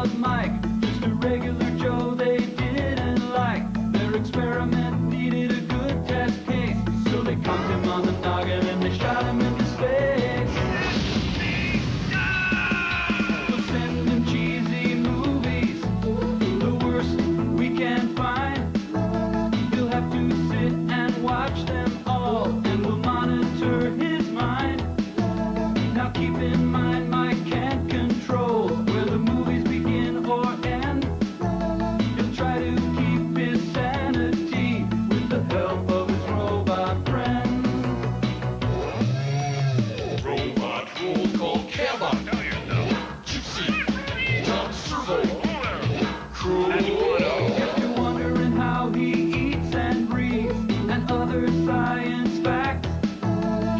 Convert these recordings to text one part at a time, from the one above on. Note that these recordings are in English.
was Mike, just a regular Joe they didn't like. Their experiment needed a good test case, so they conked him on the noggin and they shot him into space. We'll send him cheesy movies, the worst we can find. He'll have to sit and watch them all, and we'll monitor his mind. Now keep in mind, Mike can't control where the movies begin or end. He'll try to keep his sanity with the help of his robot friends. Robot roll called Cabot. Gypsy, Tom Servo, Crew. If you're wondering how he eats and breathes and other science facts,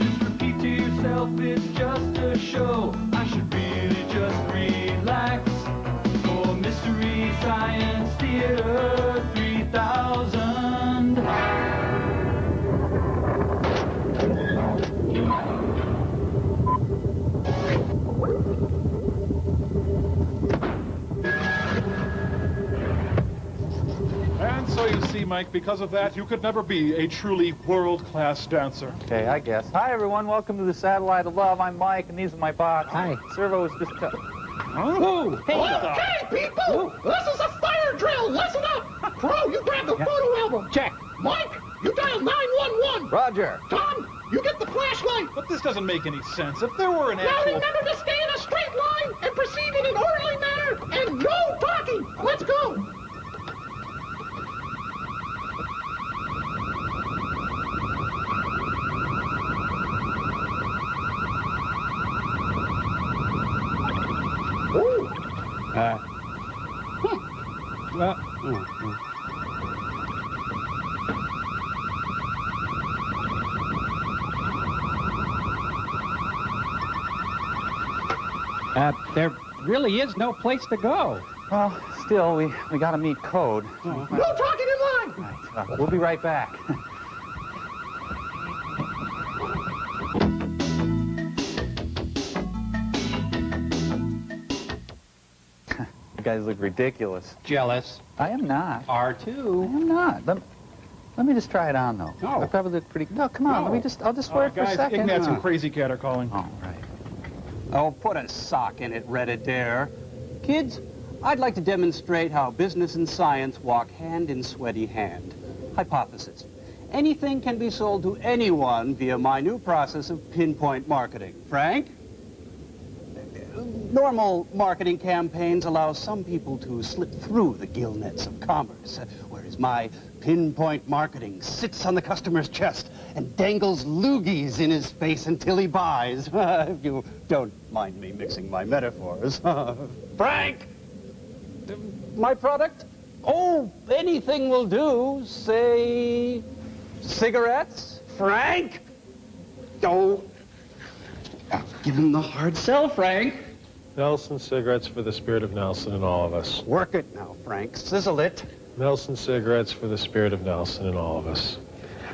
just repeat to yourself, it's just a show. I should really just relax. For Mystery Science Theater 3000. And so you see, Mike, because of that, you could never be a truly world-class dancer. Okay, I guess. Hi, everyone. Welcome to the Satellite of Love. I'm Mike, and these are my bots. Hi. Servo is just... Oh, hey, Okay, people! This is a fire drill! Listen up! Crow, you grab the photo album. Check. Mike, you dial 911. Roger. Tom, you get the flashlight. but this doesn't make any sense. If there were an Now actual... remember to stay in a straight line and proceed in an orderly manner and no talking. Let's go. There really is no place to go. Well, still, we got to meet code. No talking in line. Right. We'll be right back. You guys look ridiculous. Jealous. I am not. R2. I am not. Let me just try it on, though. No. I probably look pretty... No, come on. No. I'll just wear it for a guys, second. Ignatz and Crazy Cat are calling. Oh, right. Oh, put a sock in it, Reddit-dare. Kids, I'd like to demonstrate how business and science walk hand in sweaty hand. Hypothesis. Anything can be sold to anyone via my new process of pinpoint marketing. Frank? Normal marketing campaigns allow some people to slip through the gill nets of commerce, whereas my pinpoint marketing sits on the customer's chest and dangles loogies in his face until he buys. If you don't mind me mixing my metaphors. Frank! My product? Oh, anything will do. Say, cigarettes? Frank? Oh, give him the hard sell, Frank. Nelson cigarettes for the spirit of Nelson and all of us. Work it now, Frank. Sizzle it. Nelson cigarettes for the spirit of Nelson and all of us.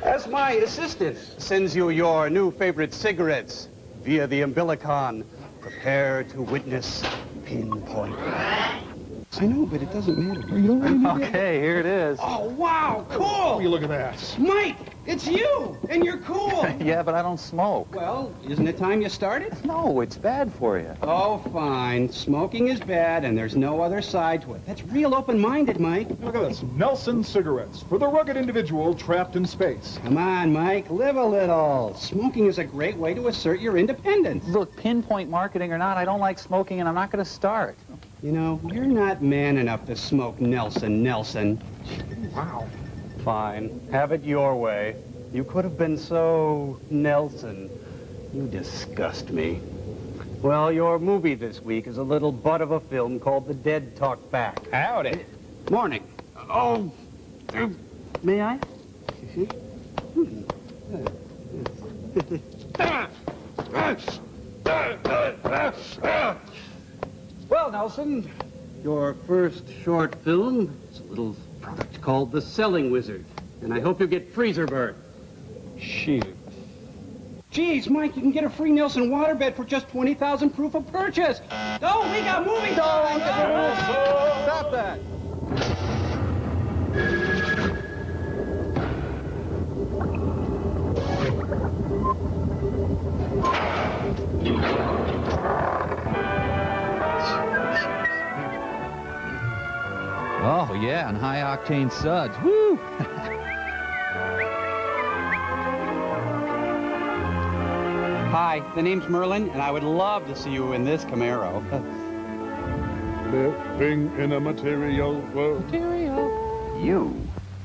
As my assistant sends you your new favorite cigarettes via the umbilicon, prepare to witness pinpoint. I know, but it doesn't matter. You don't really need it. Okay, here it is. Oh, wow, Oh, cool! you look at that. Mike, it's you, and you're cool. Yeah, but I don't smoke. Well, isn't it time you started? No, it's bad for you. Oh, fine. Smoking is bad, and there's no other side to it. That's real open-minded, Mike. Look at this. Nelson cigarettes for the rugged individual trapped in space. Come on, Mike, live a little. Smoking is a great way to assert your independence. Look, pinpoint marketing or not, I don't like smoking, and I'm not going to start. You know, you're not man enough to smoke Nelson. Wow. Fine. Have it your way. You could have been so Nelson. You disgust me. Well, your movie this week is a little butt of a film called The Dead Talk Back. Howdy. Morning. Oh, may I? Well, Nelson, your first short film is a little product called The Selling Wizard, and I hope you get freezer burn. Shoot. Geez, Mike, you can get a free Nelson waterbed for just 20,000 proof of purchase. Oh, we got movie time! Oh, yeah, and high-octane suds. Woo! Hi, the name's Merlin, and I would love to see you in this Camaro. Living in a material world. You,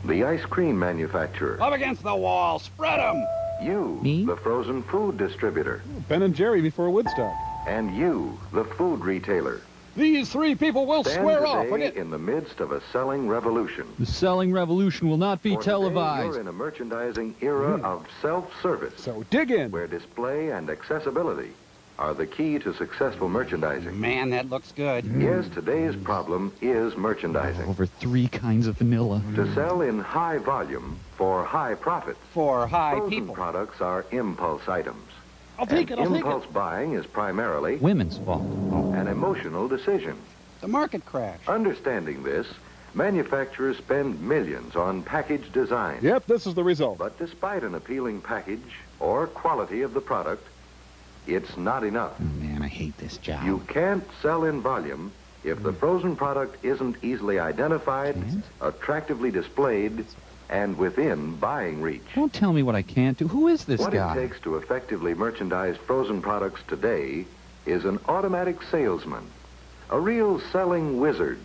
the ice cream manufacturer. Up against the wall, spread 'em! You, Me? the frozen food distributor. Ben and Jerry before Woodstock. And you, the food retailer. These three people will Stand square off. today in the midst of a selling revolution. The selling revolution will not be For today, televised. you're in a merchandising era of self-service, So dig in. where display and accessibility are the key to successful merchandising. Man, that looks good. Yes, today's problem is merchandising. Over 3 kinds of vanilla. To sell in high volume for high profits, For high frozen people. products are impulse items. I'll take it, I'll take Impulse it. buying is primarily Women's fault. an emotional decision. The market crash. Understanding this, manufacturers spend millions on package design. Yep, this is the result. But despite an appealing package or quality of the product, it's not enough. Oh, man, I hate this job. You can't sell in volume if the frozen product isn't easily identified, attractively displayed, and within buying reach. Don't tell me what I can't do. Who is this What guy? it takes to effectively merchandise frozen products today is an automatic salesman, a real selling wizard.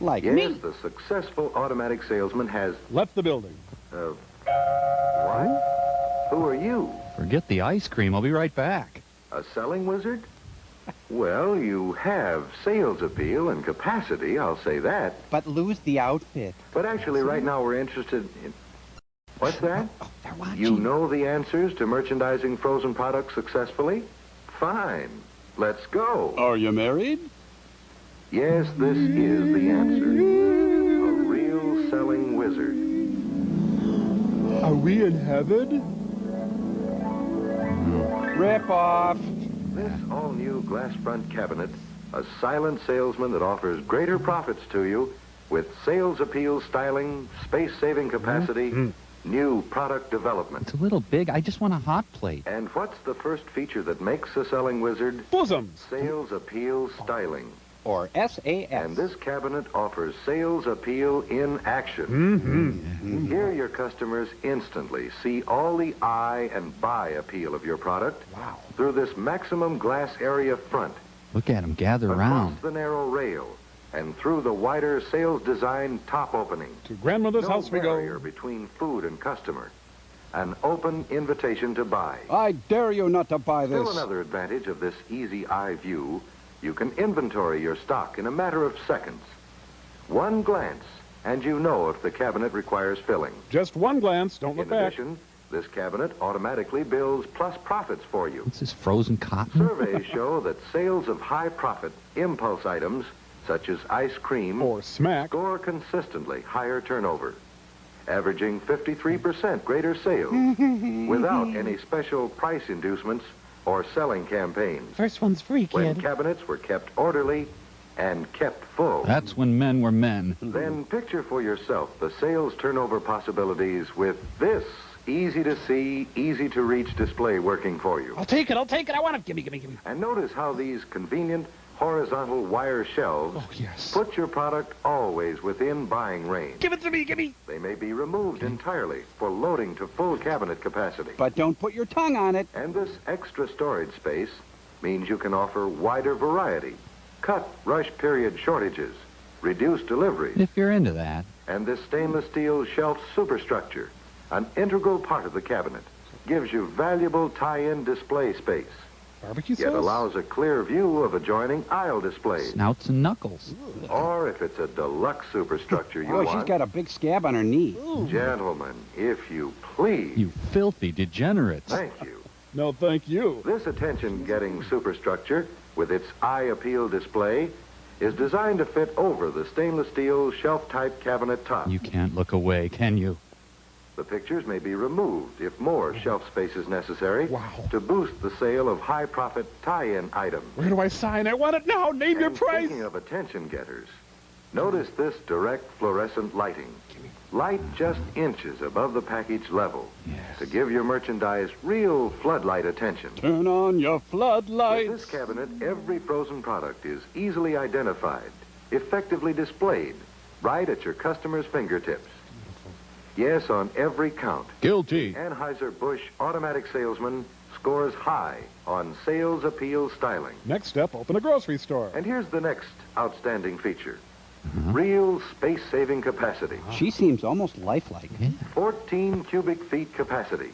Like Yes, me. the successful automatic salesman has... Left the building. What? Who are you? Forget the ice cream. I'll be right back. A selling wizard? Well, you have sales appeal and capacity, I'll say that. But lose the outfit. But actually, right now, we're interested in... What's that? Oh, they're watching. You know the answers to merchandising frozen products successfully? Fine. Let's go. Are you married? Yes, this is the answer. A real selling wizard. Are we in heaven? Rip off. This all-new glass front cabinet, a silent salesman that offers greater profits to you with sales appeal styling, space-saving capacity, new product development. It's a little big. I just want a hot plate. And what's the first feature that makes a selling wizard? Bosoms. Sales appeal styling. Or SAS. And this cabinet offers sales appeal in action. Here your customers instantly see all the eye and buy appeal of your product through this maximum glass area front, Look at him gather across around. the narrow rail, and through the wider sales design top opening. To grandmother's No house we barrier go. between food and customer. An open invitation to buy. I dare you not to buy this. Still another advantage of this easy eye view, you can inventory your stock in a matter of seconds. One glance, and you know if the cabinet requires filling. Just one glance, don't look In back. addition, this cabinet automatically builds plus profits for you. What's this, frozen cotton? Surveys show that sales of high-profit impulse items, such as ice cream, Or smack. score consistently higher turnover, averaging 53% greater sales without any special price inducements or selling campaigns. First one's free, When kid. cabinets were kept orderly and kept full. That's when men were men. Then picture for yourself the sales turnover possibilities with this easy-to-see, easy-to-reach display working for you. I'll take it. I want it. Gimme, gimme, gimme. And notice how these convenient horizontal wire shelves Oh, yes. put your product always within buying range. Give it to me, gimme. They may be removed entirely for loading to full cabinet capacity. But don't put your tongue on it. And this extra storage space means you can offer wider variety, cut rush period shortages, reduce deliveries, If you're into that. and this stainless steel shelf superstructure, an integral part of the cabinet, gives you valuable tie-in display space, Barbecue yet sauce? allows a clear view of adjoining aisle displays. Snouts and knuckles. Or if it's a deluxe superstructure you Oh, want. she's got a big scab on her knee. Gentlemen, if you please. You filthy degenerates. Thank you. No, thank you. This attention-getting superstructure, with its eye appeal display, is designed to fit over the stainless steel shelf-type cabinet top. You can't look away, can you? The pictures may be removed if more shelf space is necessary Wow. to boost the sale of high-profit tie-in items. Where do I sign? I want it now. Name your And price. speaking of attention getters, Notice this direct fluorescent lighting. Light just inches above the package level to give your merchandise real floodlight attention. Turn on your floodlights. With this cabinet, every frozen product is easily identified, effectively displayed, right at your customer's fingertips. Yes, on every count. Guilty. Anheuser-Busch Automatic Salesman scores high on sales appeal styling. Next step, open a grocery store. And here's the next outstanding feature. Real space-saving capacity. She seems almost lifelike. 14 cubic feet capacity.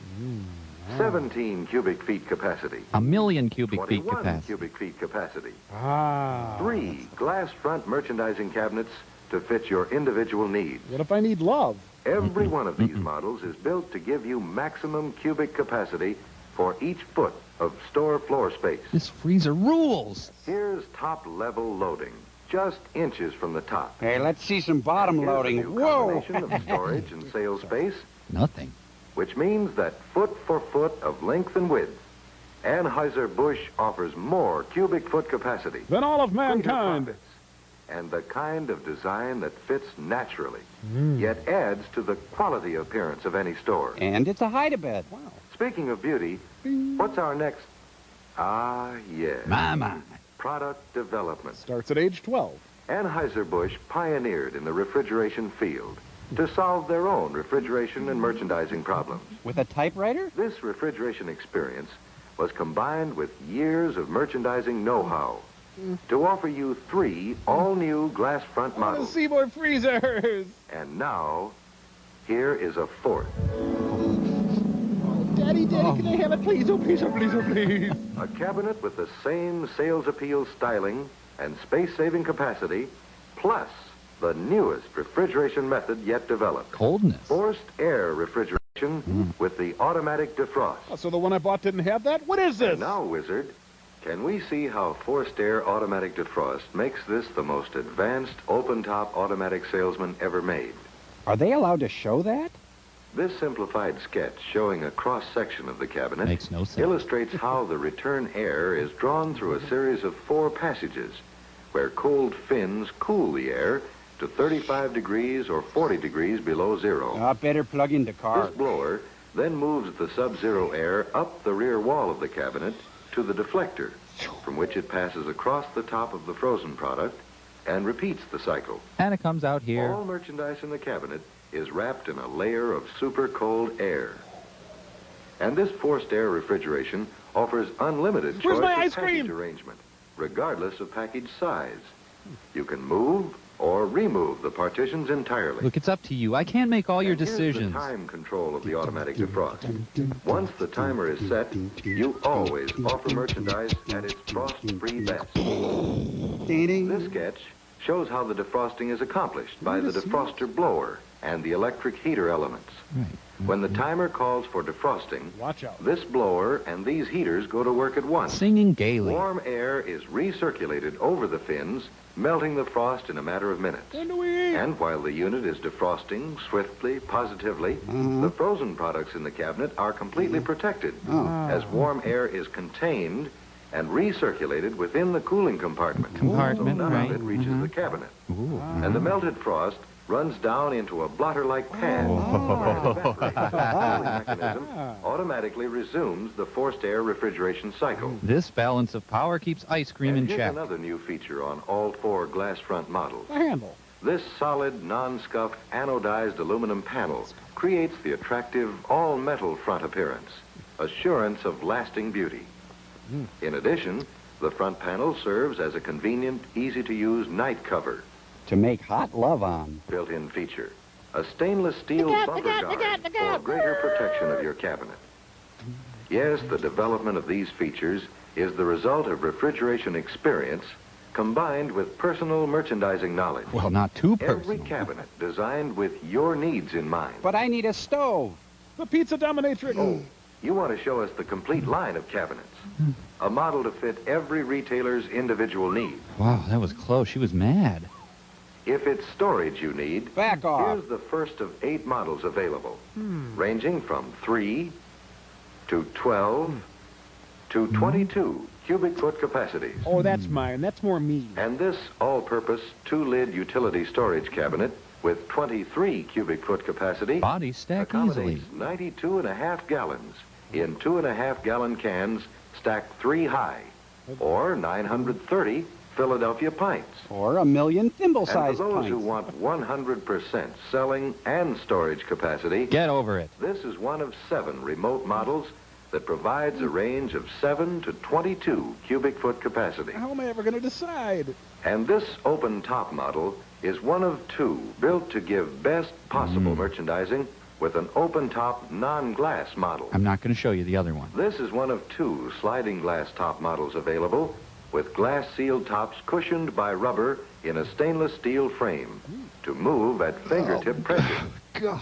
17 cubic feet capacity. 1,000,000 cubic feet 21 capacity. cubic feet capacity. Ah. 3 glass front merchandising cabinets to fit your individual needs. What if I need love? Every one of these models is built to give you maximum cubic capacity for each foot of store floor space. This freezer rules. Here's top-level loading, just inches from the top. Hey, let's see some bottom Here's the loading. new Whoa! combination of storage and sales space, Nothing. which means that foot for foot of length and width, Anheuser-Busch offers more cubic foot capacity. Then all of Greater mankind. profits, and the kind of design that fits naturally, yet adds to the quality appearance of any store. And it's a hide-a-bed. Speaking of beauty, what's our next? Ah, yes. Mama. Product development. Starts at age 12. Anheuser-Busch pioneered in the refrigeration field to solve their own refrigeration and merchandising problems. With a typewriter? This refrigeration experience was combined with years of merchandising know-how to offer you 3 all-new glass front I want to models. see more freezers. And now, here is a 4th. Daddy, can I have it, please? Oh, please, oh, please, oh, please. A cabinet with the same sales appeal styling and space-saving capacity, plus the newest refrigeration method yet developed. Coldness. Forced air refrigeration with the automatic defrost. Oh, so the one I bought didn't have that? What is this? And now, Wizard, can we see how forced air automatic defrost makes this the most advanced open-top automatic salesman ever made? Are they allowed to show that? This simplified sketch showing a cross-section of the cabinet Makes no sense. illustrates how the return air is drawn through a series of 4 passages where cold fins cool the air to 35 degrees or 40 degrees below zero. I better plug into car. This blower then moves the sub-zero air up the rear wall of the cabinet to the deflector, from which it passes across the top of the frozen product and repeats the cycle. And it comes out here. All merchandise in the cabinet is wrapped in a layer of super cold air. And this forced air refrigeration offers unlimited Where's choice my of ice package cream? arrangement, regardless of package size. You can move or remove the partitions entirely. Look, it's up to you. I can't make all your And here's decisions. the time control of the automatic defrost. Once the timer is set, you always offer merchandise at its frost-free best. This sketch shows how the defrosting is accomplished by the defroster blower and the electric heater elements. When the timer calls for defrosting, Watch out. this blower and these heaters go to work at once. Singing gaily. Warm air is recirculated over the fins, melting the frost in a matter of minutes. When do we eat? And while the unit is defrosting swiftly, positively, the frozen products in the cabinet are completely protected as warm air is contained and recirculated within the cooling compartment. So none right. of it reaches the cabinet. And the melted frost runs down into a blotter-like pan where it evaporates. The cooling mechanism automatically resumes the forced air refrigeration cycle. This balance of power keeps ice cream in And here's check. another new feature on all 4 glass front models. The handle. This solid, non-scuffed, anodized aluminum panel creates the attractive all-metal front appearance, assurance of lasting beauty. In addition, the front panel serves as a convenient, easy-to-use night cover. To make hot love on. Built-in feature, a stainless steel bumper guard for greater protection of your cabinet. Yes, the development of these features is the result of refrigeration experience combined with personal merchandising knowledge. Well, not too Every personal. cabinet designed with your needs in mind. But I need a stove. The pizza dominatrix. You want to show us the complete line of cabinets. A model to fit every retailer's individual need. Wow, that was close. She was mad. If it's storage you need, Back off. here's the first of 8 models available, ranging from 3 to 12 to 22 cubic foot capacities. Oh, that's mine. That's more me. And this all-purpose 2-lid utility storage cabinet with 23 cubic foot capacity Bodies stack easily. accommodates 92.5 gallons in 2.5-gallon cans stacked 3 high, or 930 Philadelphia pints. Or 1,000,000 And for thimble-sized those pints. who want 100% selling and storage capacity, Get over it. this is one of 7 remote models that provides a range of 7 to 22 cubic foot capacity. How am I ever going to decide? And this open top model is one of 2 built to give best possible merchandising with an open top non-glass model. I'm not going to show you the other one. This is one of 2 sliding glass top models available with glass sealed tops cushioned by rubber in a stainless steel frame to move at fingertip pressure. God.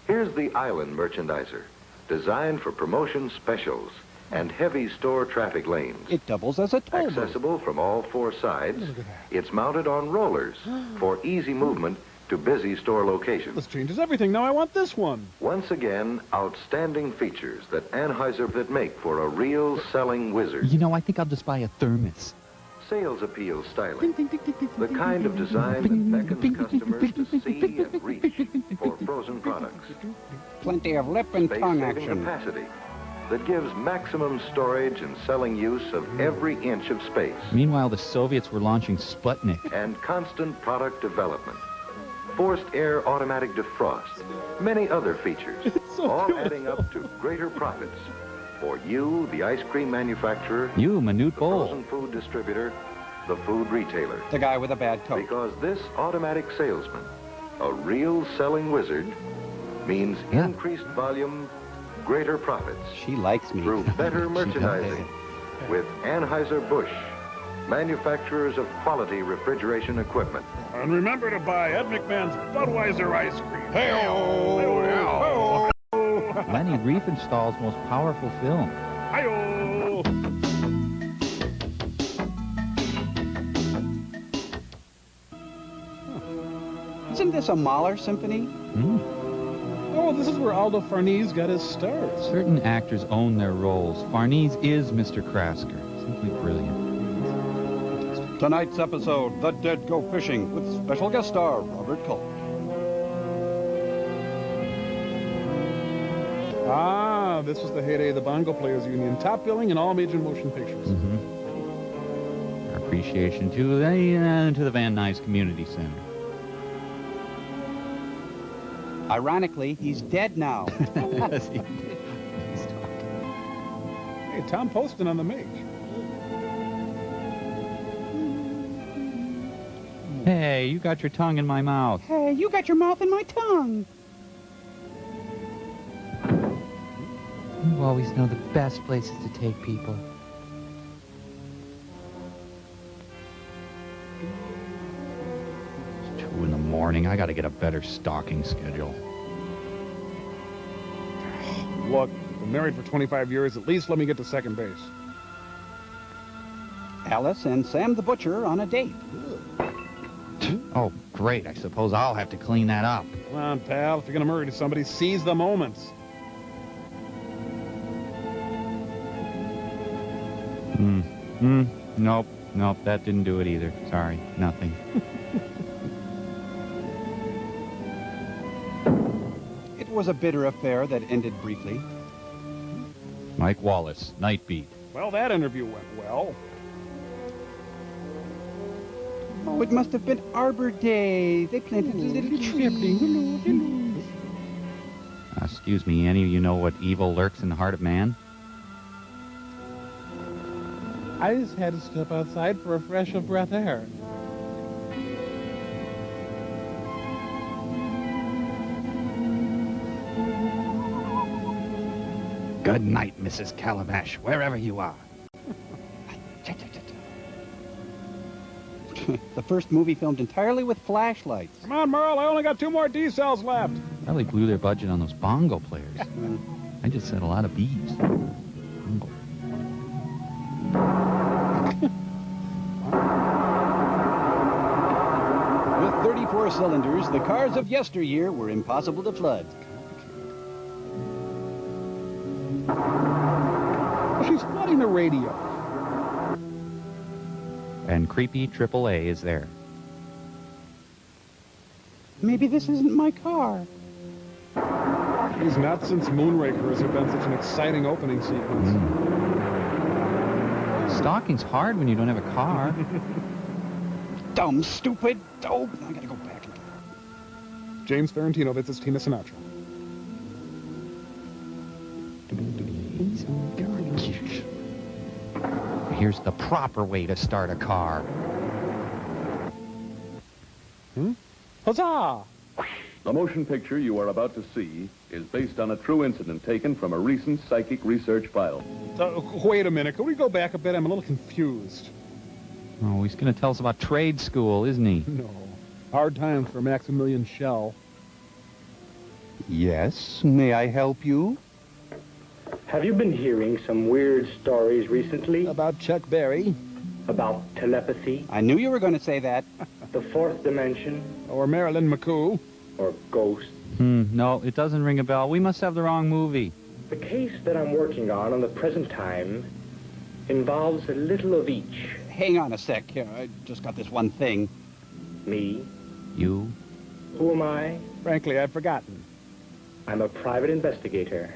Here's the Island Merchandiser, designed for promotion specials and heavy store traffic lanes. It doubles as a toll booth. Accessible from all 4 sides, it's mounted on rollers for easy movement to busy store locations. This changes everything. Now I want this one. Once again, outstanding features that Anheuser make for a real selling wizard. You know, I think I'll just buy a thermos. Sales appeal styling, the kind of design that beckons customers to see and reach for frozen products. Plenty of lip and tongue Space-saving action. capacity that gives maximum storage and selling use of every inch of space. Meanwhile, the Soviets were launching Sputnik. And constant product development. Forced air automatic defrost, many other features, so all beautiful. adding up to greater profits for you, the ice cream manufacturer, You, Minute the Bowl. frozen food distributor, the food retailer. The guy with a bad coat. Because this automatic salesman, a real selling wizard, means Yeah. increased volume, greater profits She likes me. through better She merchandising with Anheuser-Busch, manufacturers of quality refrigeration equipment. And remember to buy Ed McMahon's Budweiser ice cream. Hey-oh. Lenny Riefenstahl's most powerful film. Hi-oh. Isn't this a Mahler symphony? Oh, this is where Aldo Farnese got his start. Certain actors own their roles. Farnese is Mr. Krasker. Simply brilliant. Tonight's episode, The Dead Go Fishing, with special guest star Robert Culp. Ah, this was the heyday of the Bongo Players Union. Top billing in all major motion pictures. Our appreciation to the Van Nuys Community Center. Ironically, he's dead now. Yes, he did. He's Hey, Tom Poston on the make. Hey, you got your tongue in my mouth. Hey, you got your mouth in my tongue. You always know the best places to take people. It's 2 in the morning. I gotta get a better stalking schedule. Look, been married for 25 years. At least let me get to second base. Alice and Sam the Butcher on a date. Oh, great. I suppose I'll have to clean that up. Come on, pal. If you're going to murder somebody, seize the moments. Nope, that didn't do it either. Sorry, nothing. It was a bitter affair that ended briefly. Mike Wallace, Night Beat. Well, that interview went well. Oh, it must have been Arbor Day. They planted a little tree. Excuse me, any of you know what evil lurks in the heart of man? I just had to step outside for a fresh of breath air. Good night, Mrs. Calabash, wherever you are. The first movie filmed entirely with flashlights. Come on, Merle. I only got 2 more D cells left. Probably blew their budget on those bongo players. I just said a lot of B's. Bongo. With 34 cylinders, the cars of yesteryear were impossible to flood. She's flooding the radio. And creepy AAA is there. Maybe this isn't my car. He's not since Moonraker has there been such an exciting opening sequence. Stalking's hard when you don't have a car. Dumb, stupid. Oh, I gotta go back. James Ferrantino visits Tina Sinatra. Here's the proper way to start a car. Huzzah! The motion picture you are about to see is based on a true incident taken from a recent psychic research file. Wait a minute. Can we go back a bit? I'm a little confused. Oh, he's going to tell us about trade school, isn't he? No. Hard times for Maximilian Schell. Yes, may I help you? Have you been hearing some weird stories recently? About Chuck Berry? About telepathy? I knew you were going to say that. The fourth dimension? Or Marilyn McCoo? Or ghosts? No, it doesn't ring a bell. We must have the wrong movie. The case that I'm working on the present time involves a little of each. Hang on a sec. Here, I just got this one thing. Me? You? Who am I? Frankly, I've forgotten. I'm a private investigator.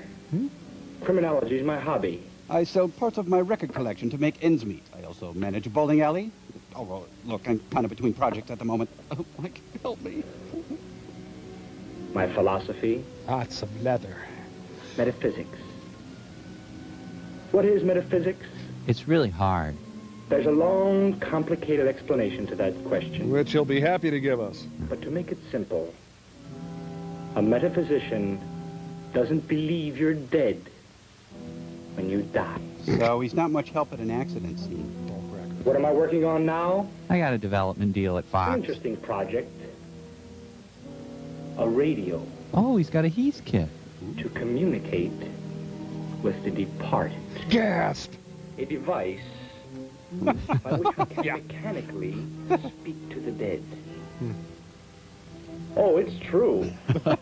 Criminology is my hobby. I sell parts of my record collection to make ends meet. I also manage a bowling alley. Oh, well, look, I'm kind of between projects at the moment. Oh, Mike, help me. My philosophy? Lots of leather. Metaphysics. What is metaphysics? It's really hard. There's a long, complicated explanation to that question. Which you'll be happy to give us. But to make it simple, a metaphysician doesn't believe you're dead when you die. So he's not much help at an accident scene. What am I working on now? I got a development deal at Fox. Interesting project. A radio. Oh, he's got a Heath kit. To communicate with the departed. Gasp! A device by which we can mechanically speak to the dead. Oh, it's true.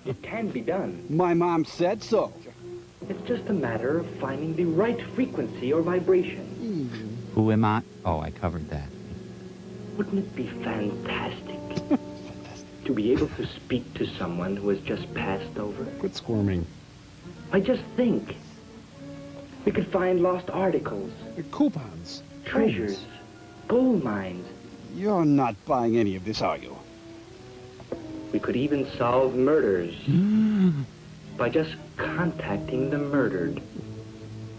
It can be done. My mom said so. It's just a matter of finding the right frequency or vibration. Who am I? Oh, I covered that. Wouldn't it be fantastic to be able to speak to someone who has just passed over? Quit squirming. I just think we could find lost articles, Coupons. treasures, gold mines. You're not buying any of this, are you? We could even solve murders by just contacting the murdered.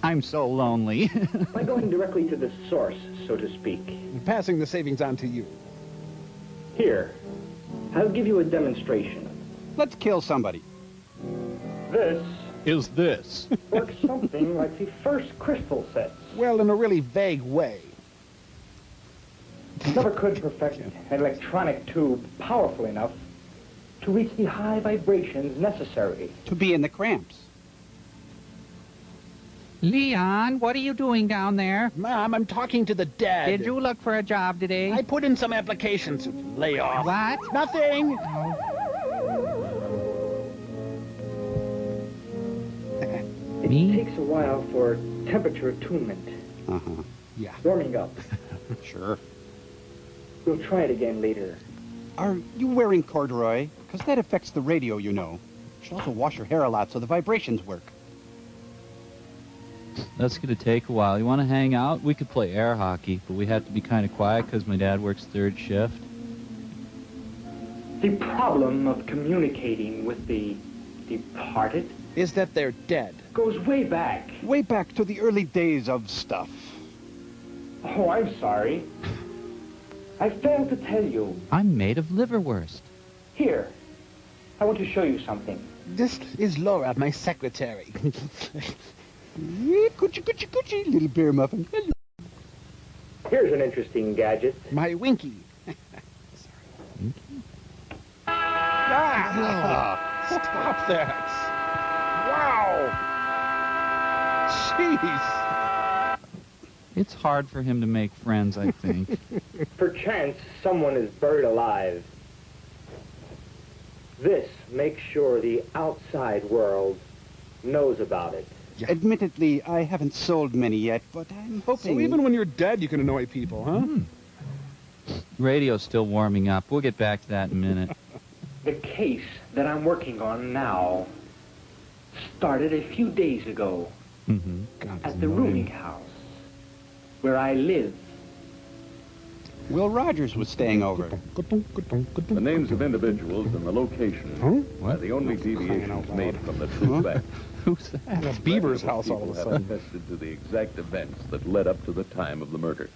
I'm so lonely. By going directly to the source, so to speak. Passing the savings on to you. Here, I'll give you a demonstration. Let's kill somebody. This Is this? works something like the first crystal sets. Well, in a really vague way. Never could perfect an electronic tube powerful enough to reach the high vibrations necessary. To be in the cramps. Leon, what are you doing down there? Mom, I'm talking to the dead. Did you look for a job today? I put in some applications. Lay off. What? Nothing. It Me? takes a while for temperature attunement. Uh-huh. Yeah. Warming up. Sure. We'll try it again later. Are you wearing corduroy? Because that affects the radio, you know. You should also wash your hair a lot so the vibrations work. That's going to take a while. You want to hang out? We could play air hockey, but we have to be kind of quiet because my dad works third shift. The problem of communicating with the departed Is that they're dead. goes way back. Way back to the early days of stuff. Oh, I'm sorry. I failed to tell you. I'm made of liverwurst. Here, I want to show you something. This is Laura, my secretary. Coochie, coochie, coochie, little bear muffin. Hello. Here's an interesting gadget. My Winky. Ah, stop that. Wow. Jeez. It's hard for him to make friends, I think. Perchance someone is buried alive. This makes sure the outside world knows about it. Yeah. Admittedly, I haven't sold many yet, but I'm hoping... So even when you're dead, you can annoy people, huh? Radio's still warming up. We'll get back to that in a minute. The case that I'm working on now started a few days ago at the rooming house where I live. Will Rogers was staying over. The names of individuals and the location are the only deviations made from the true fact. Who's that? That's Beaver's house all of a People sudden. have attested to the exact events that led up to the time of the murder.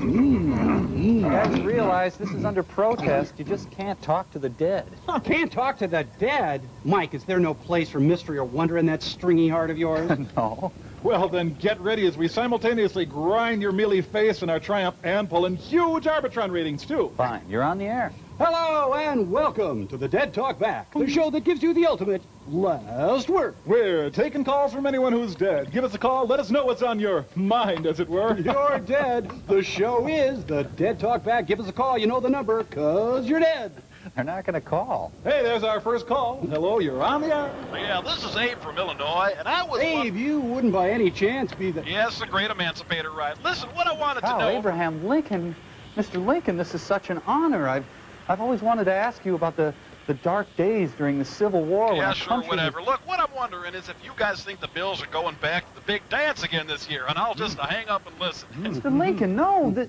You guys realize this is under protest. You just can't talk to the dead. Can't talk to the dead? Mike, is there no place for mystery or wonder in that stringy heart of yours? No. Well, then get ready as we simultaneously grind your mealy face in our triumph and pull in huge Arbitron ratings, too. Fine, you're on the air. Hello and welcome to the Dead Talk Back, the show that gives you the ultimate last word. We're taking calls from anyone who's dead. Give us a call. Let us know what's on your mind, as it were. You're dead. The show is the Dead Talk Back. Give us a call. You know the number, 'cause you're dead. They're not going to call. Hey, there's our first call. Hello, you're on the air. Yeah, this is Abe from Illinois, and I was... Abe, you wouldn't by any chance be the... Yes, the great emancipator, right. Listen, what I wanted to Oh, know... Abraham Lincoln. Mr. Lincoln, this is such an honor. I've always wanted to ask you about the dark days during the Civil War. when Yeah, our sure, country whatever. Look, what I'm wondering is if you guys think the Bills are going back to the big dance again this year, and I'll just hang up and listen. Mr. Lincoln, no.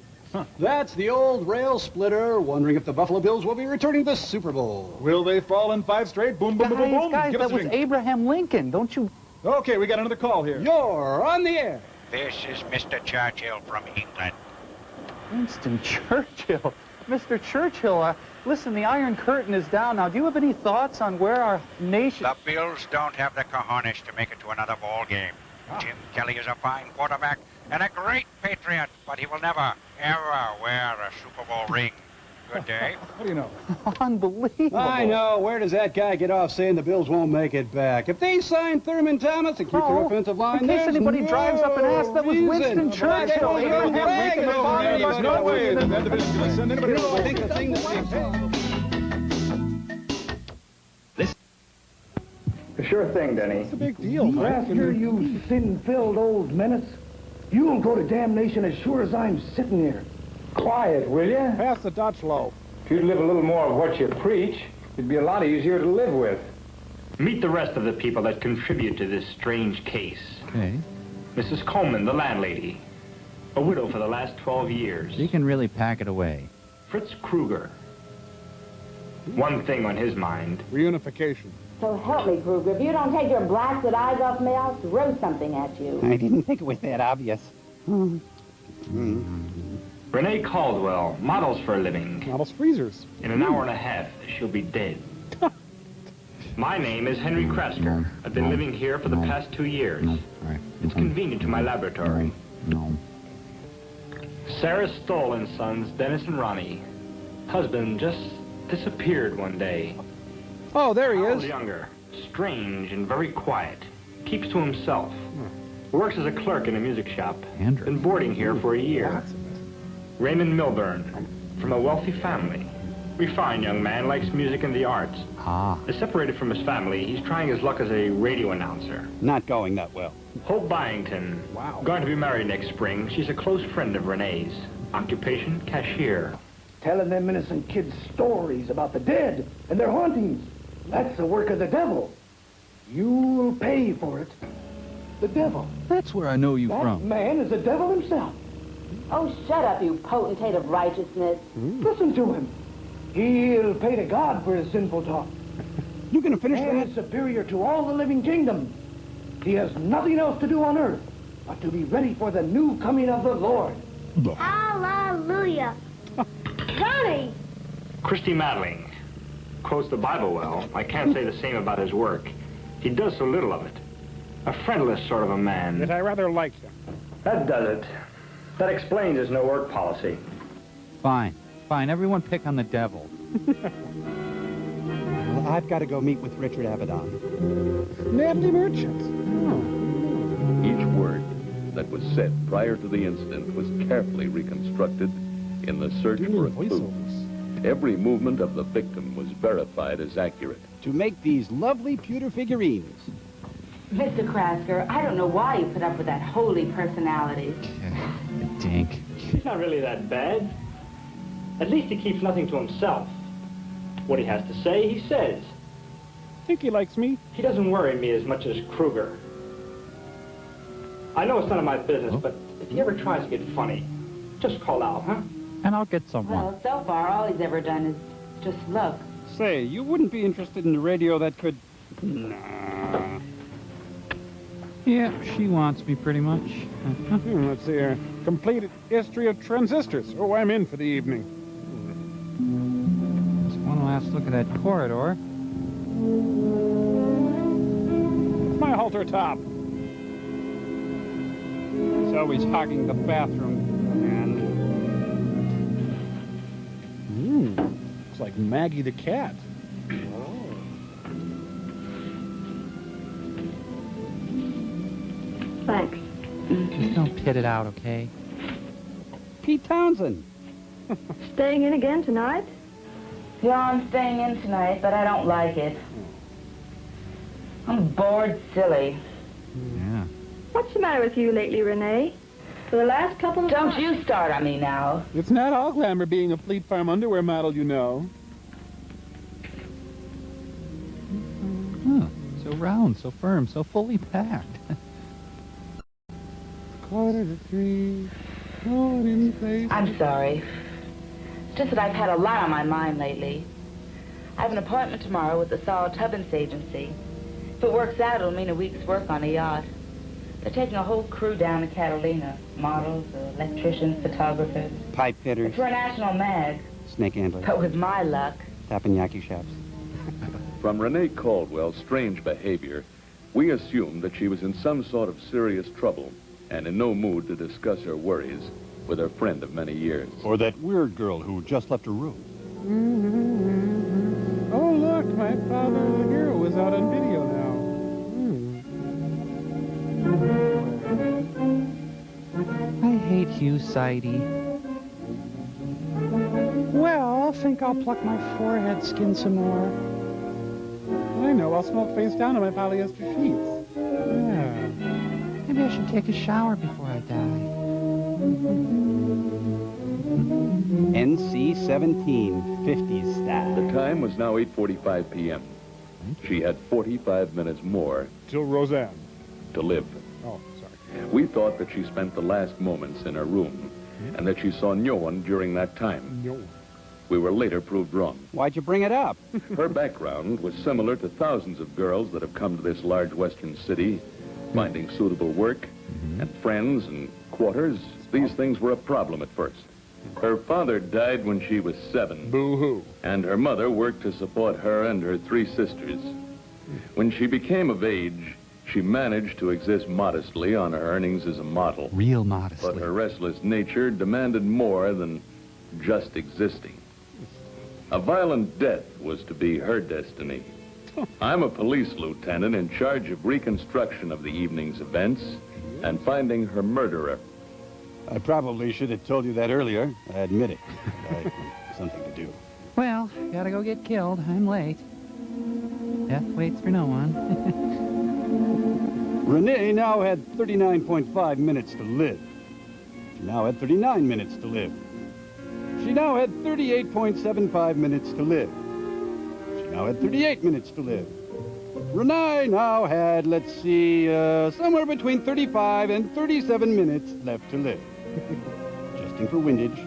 That's the old rail splitter, wondering if the Buffalo Bills will be returning to the Super Bowl. Will they fall in 5 straight? Boom, boom, boom, boom, boom. Guys, Give us that a was drink. Abraham Lincoln. Don't you... Okay, we got another call here. You're on the air. This is Mr. Churchill from England. Winston Churchill. Mr. Churchill, listen, the Iron Curtain is down now. Do you have any thoughts on where our nation... The Bills don't have the cojones to make it to another ball game. Jim Kelly is a fine quarterback and a great patriot, but he will never, ever wear a Super Bowl ring. Good day. How do you know? Unbelievable. I know. Where does that guy get off saying the Bills won't make it back? If they sign Thurman Thomas and keep their offensive line, in case anybody drives up and asks, that was Winston Churchill. Abraham Lincoln. There's no way that that division's going to send anybody over. I think the thing that Sure thing, Denny. It's a big deal, Mike. After you sin-filled old menace, you'll go to damnation as sure as I'm sitting here. Quiet, will you? Pass the Dutch loaf. If you'd live a little more of what you preach, it'd be a lot easier to live with. Meet the rest of the people that contribute to this strange case. Okay. Mrs. Coleman, the landlady. A widow for the last 12 years. You can really pack it away. Fritz Kruger. One thing on his mind. Reunification. So help me, Kruger. If you don't take your blasted eyes off me, I'll throw something at you. I didn't think it was that obvious. Renee Caldwell, models for a living. Models freezers. In an hour and a half, she'll be dead. My name is Henry Krasker. I've been living here for the past 2 years. It's convenient to my laboratory. Sarah Stoll and Sons, Dennis and Ronnie. Husband just disappeared one day. Oh, there he is. Younger, strange and very quiet. Keeps to himself. Works as a clerk in a music shop. Been boarding here for a year. Raymond Milburn, from a wealthy family. Refined young man, likes music and the arts. Is separated from his family. He's trying his luck as a radio announcer. Not going that well. Hope Byington. Wow. Going to be married next spring. She's a close friend of Renee's. Occupation, cashier. Telling them innocent kids stories about the dead and their hauntings. That's the work of the devil. You'll pay for it. The devil. That's where I know you That from. man is the devil himself. Oh, shut up, you potentate of righteousness. Listen to him. He'll pay to God for his sinful talk. You gonna finish Man that? is superior to all the living kingdoms. He has nothing else to do on earth but to be ready for the new coming of the Lord. Hallelujah. Johnny! Christy Madeling. Quotes the Bible well. I can't say the same about his work. He does so little of it. A friendless sort of a man. Yet I rather like him. That does it. That explains his no work policy. Fine. Fine. Everyone pick on the devil. Well, I've got to go meet with Richard Avedon. Natalie Merchant. Each word that was said prior to the incident was carefully reconstructed in the search for a clue. Every movement of the victim was verified as accurate. To make these lovely pewter figurines. Mr. Krasker, I don't know why you put up with that holy personality. Dink. He's not really that bad. At least he keeps nothing to himself. What he has to say, he says. Think he likes me? He doesn't worry me as much as Kruger. I know it's none of my business, but if he ever tries to get funny, just call out, huh? And I'll get someone. Well, so far, all he's ever done is just look. Say, you wouldn't be interested in a radio that could... Nah. Yeah, she wants me pretty much. Let's see here. Completed history of transistors. Oh, I'm in for the evening. Just one last look at that corridor. My halter top. He's always hogging the bathroom, man. Looks like Maggie the cat. Thanks. Just don't pit it out, okay? Pete Townsend. Staying in again tonight? Yeah, I'm staying in tonight, but I don't like it. I'm bored silly. Yeah. What's the matter with you lately, Renee? For the last couple of months... Don't you start on me now. It's not all glamour being a Fleet Farm underwear model, you know. Huh. So round, so firm, so fully packed. 2:45, hold in place. I'm sorry. It's just that I've had a lot on my mind lately. I have an appointment tomorrow with the Saul Tubbins Agency. If it works out, it'll mean a week's work on a yacht. They're taking a whole crew down to Catalina. Models, electricians, photographers. Pipe fitters. It's for a national mag. Snake handlers. But with my luck... Teppanyaki shops. From Renee Caldwell's strange behavior, we assumed that she was in some sort of serious trouble and in no mood to discuss her worries with her friend of many years. Or that weird girl who just left her room. Oh, look, my father, the hero, is out on video now. I hate Hugh Sidey. Well, I think I'll pluck my forehead skin some more. I know, I'll smoke face down on my polyester sheets. Yeah. Maybe I should take a shower before I die. NC-17, 50s style. The time was now 8:45 p.m. She had 45 minutes more Till Roseanne. to live. Oh, sorry. We thought that she spent the last moments in her room and that she saw no one during that time. No. We were later proved wrong. Why'd you bring it up? Her background was similar to thousands of girls that have come to this large western city, finding suitable work and friends and quarters. These things were a problem at first. Her father died when she was 7. Boo-hoo. And her mother worked to support her and her 3 sisters. When she became of age, she managed to exist modestly on her earnings as a model. Real modestly. But her restless nature demanded more than just existing. A violent death was to be her destiny. I'm a police lieutenant in charge of reconstruction of the evening's events and finding her murderer. I probably should have told you that earlier. I admit it. I had something to do. Well, gotta go get killed. I'm late. Death waits for no one. Renee now had 39.5 minutes to live. She now had 39 minutes to live. She now had 38.75 minutes to live. She now had 38 minutes to live. Renee now had, let's see, somewhere between 35 and 37 minutes left to live. Adjusting for windage.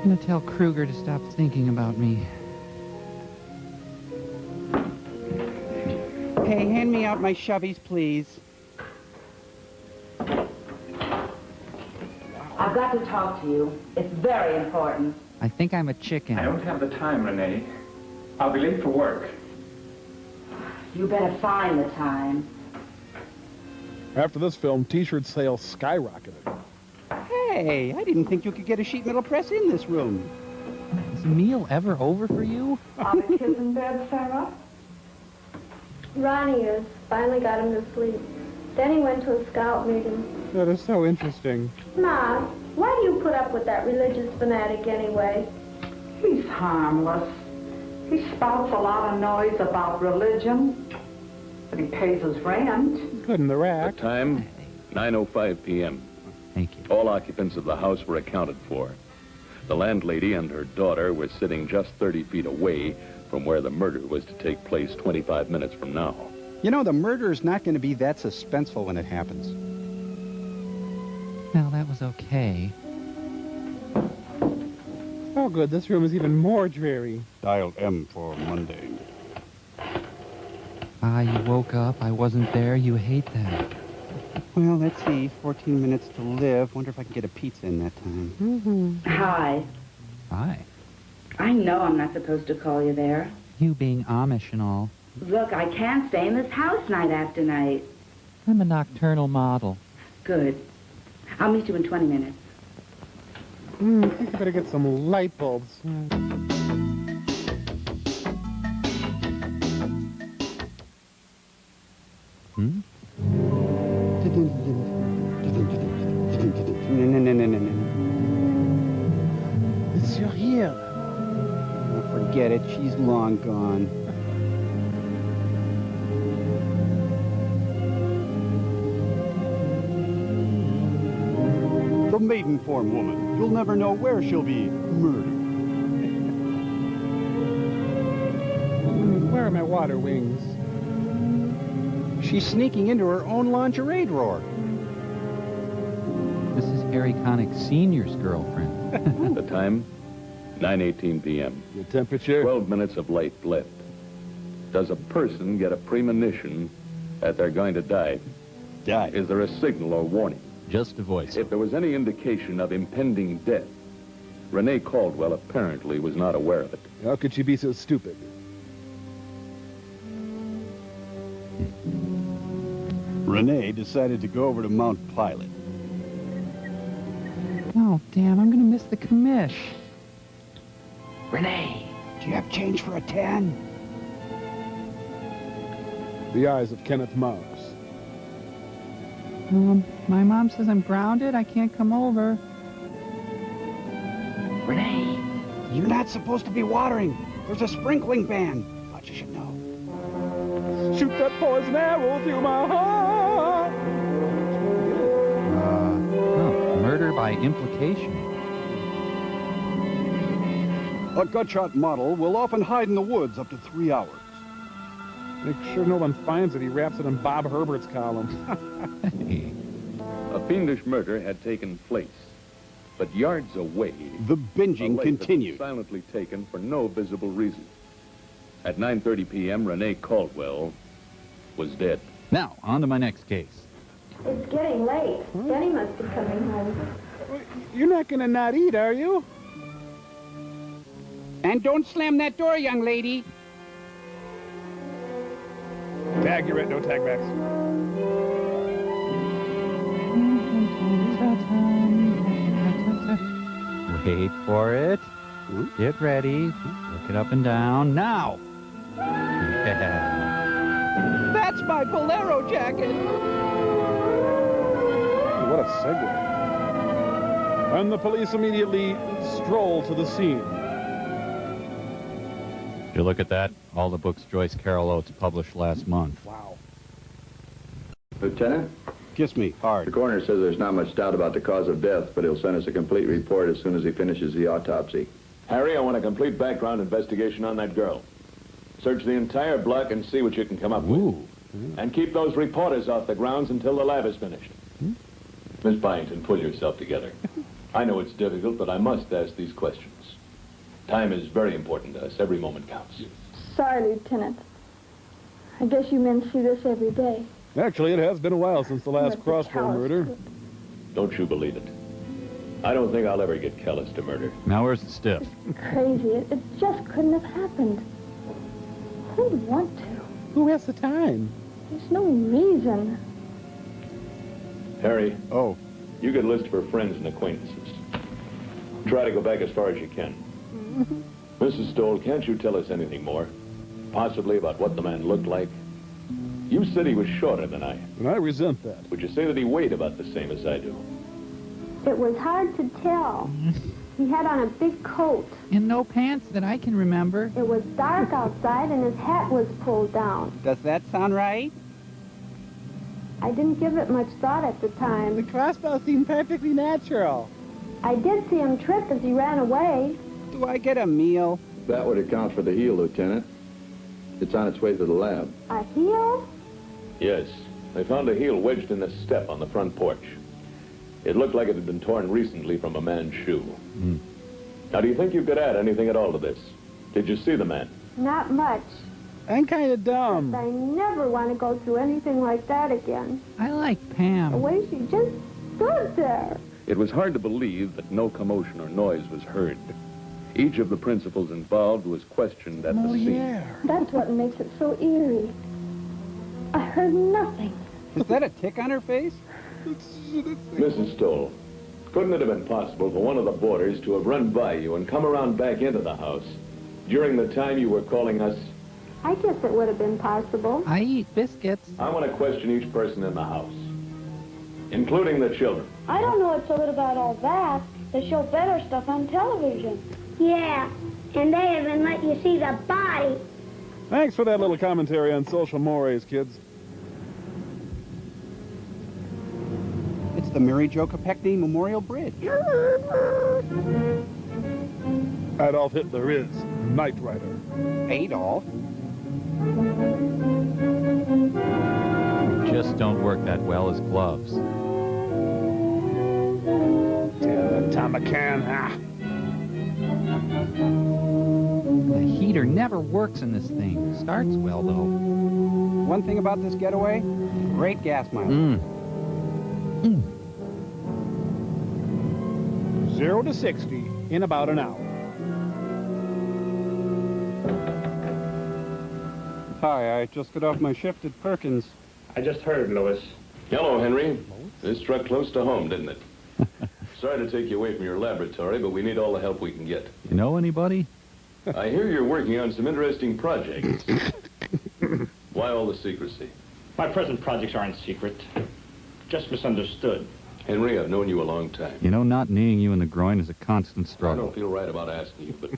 I'm gonna tell Kruger to stop thinking about me. Hey, hand me out my shovies, please. I've got to talk to you. It's very important. I think I'm a chicken. I don't have the time, Renee. I'll be late for work. You better find the time. After this film, T-shirt sales skyrocketed. Hey, I didn't think you could get a sheet metal press in this room. Is the meal ever over for you? Are the kids in bed, Sarah? Ronnie is. Finally got him to sleep. Then he went to a scout meeting. That is so interesting. Ma, why do you put up with that religious fanatic anyway? He's harmless. He spouts a lot of noise about religion, but he pays his rent. Good in the rack. The time, 9:05 p.m. Thank you. All occupants of the house were accounted for. The landlady and her daughter were sitting just 30 feet away from where the murder was to take place 25 minutes from now. You know, the murder is not going to be that suspenseful when it happens. Well, that was okay. Oh, good. This room is even more dreary. Dial M for Monday. Ah, you woke up. I wasn't there. You hate that. Well, let's see. 14 minutes to live. Wonder if I can get a pizza in that time. Hi. Hi. I know I'm not supposed to call you there. You being Amish and all. Look, I can't stay in this house night after night. I'm a nocturnal model. Good. I'll meet you in 20 minutes. I think I better get some light bulbs. No. Monsieur here. Oh, forget it. She's long gone. The maiden form woman. You'll never know where she'll be murdered. Where are my water wings? She's sneaking into her own lingerie drawer. This is Harry Connick Sr.'s girlfriend. The time, 9:18 p.m. The temperature? 12 minutes of light left. Does a person get a premonition that they're going to die? Die. Is there a signal or warning? Just a voice. If there was any indication of impending death, Renee Caldwell apparently was not aware of it. How could she be so stupid? Renee decided to go over to Mount Pilot. Oh, damn, I'm gonna miss the commish. Renee, do you have change for a 10? The eyes of Kenneth Mars. My mom says I'm grounded. I can't come over. Renee, you're not supposed to be watering. There's a sprinkling ban. Thought you should know. Shoot that poison arrow through my heart. Murder by implication. A gutshot model will often hide in the woods up to 3 hours. Make sure no one finds it. He wraps it in Bob Herbert's column. A fiendish murder had taken place, but yards away, the binging continued. Silently taken for no visible reason. At 9:30 p.m., Renee Caldwell was dead. Now, on to my next case. It's getting late. Denny must be coming home. You're not gonna not eat, are you? And don't slam that door, young lady. Tag, you're right. No tag backs. Wait for it. Get ready. Look it up and down. Now! Yeah. That's my bolero jacket. What a segue. And the police immediately stroll to the scene. Did you look at that? All the books Joyce Carol Oates published last month. Wow. Lieutenant? Kiss me hard. The coroner says there's not much doubt about the cause of death, but he'll send us a complete report as soon as he finishes the autopsy. Harry, I want a complete background investigation on that girl. Search the entire block and see what you can come up with. And keep those reporters off the grounds until the lab is finished. Miss Byington, pull yourself together. I know it's difficult, but I must ask these questions. Time is very important to us. Every moment counts. Sorry, Lieutenant. I guess you men see this every day. Actually, it has been a while since the last But the crossbow callous murder. Don't you believe it? I don't think I'll ever get callous to murder. Now where's the stiff? Crazy. It just couldn't have happened. Who'd want to? Who has the time? There's no reason. Harry. Oh. You get a list for friends and acquaintances. Try to go back as far as you can. Mrs. Stoll, can't you tell us anything more? Possibly about what the man looked like? You said he was shorter than I am. And I resent that. Would you say that he weighed about the same as I do? It was hard to tell. He had on a big coat. And no pants that I can remember. It was dark outside and his hat was pulled down. Does that sound right? I didn't give it much thought at the time. The crossbow seemed perfectly natural. I did see him trip as he ran away. Do I get a meal? That would account for the heel, Lieutenant. It's on its way to the lab. A heel? Yes. They found a heel wedged in the step on the front porch. It looked like it had been torn recently from a man's shoe. Now, do you think you could add anything at all to this? Did you see the man? Not much. I'm kind of dumb. I never want to go through anything like that again. I like Pam. The way she just stood there. It was hard to believe that no commotion or noise was heard. Each of the principals involved was questioned at the scene. That's what makes it so eerie. I heard nothing. Is that a tick on her face? Mrs. Stoll, couldn't it have been possible for one of the boarders to have run by you and come around back into the house during the time you were calling us? I guess it would have been possible. I eat biscuits. I want to question each person in the house, including the children. I don't know what's so good about all that. They show better stuff on television. Yeah, and they even let you see the body. Thanks for that little commentary on social mores, kids. It's the Mary Jo Kopechne Memorial Bridge. Adolf Hitler is Knight Rider. Adolf? Just don't work that well as gloves. Tomacan, The heater never works in this thing. Starts well, though. One thing about this getaway, great gas mileage. 0 to 60 in about an hour. Hi, I just got off my shift at Perkins. I just heard, Louis. Hello, Henry. This struck close to home, didn't it? Sorry to take you away from your laboratory, but we need all the help we can get. You know anybody? I hear you're working on some interesting projects. Why all the secrecy? My present projects aren't secret. Just misunderstood. Henry, I've known you a long time. You know, not kneeing you in the groin is a constant I struggle. don't feel right about asking you, but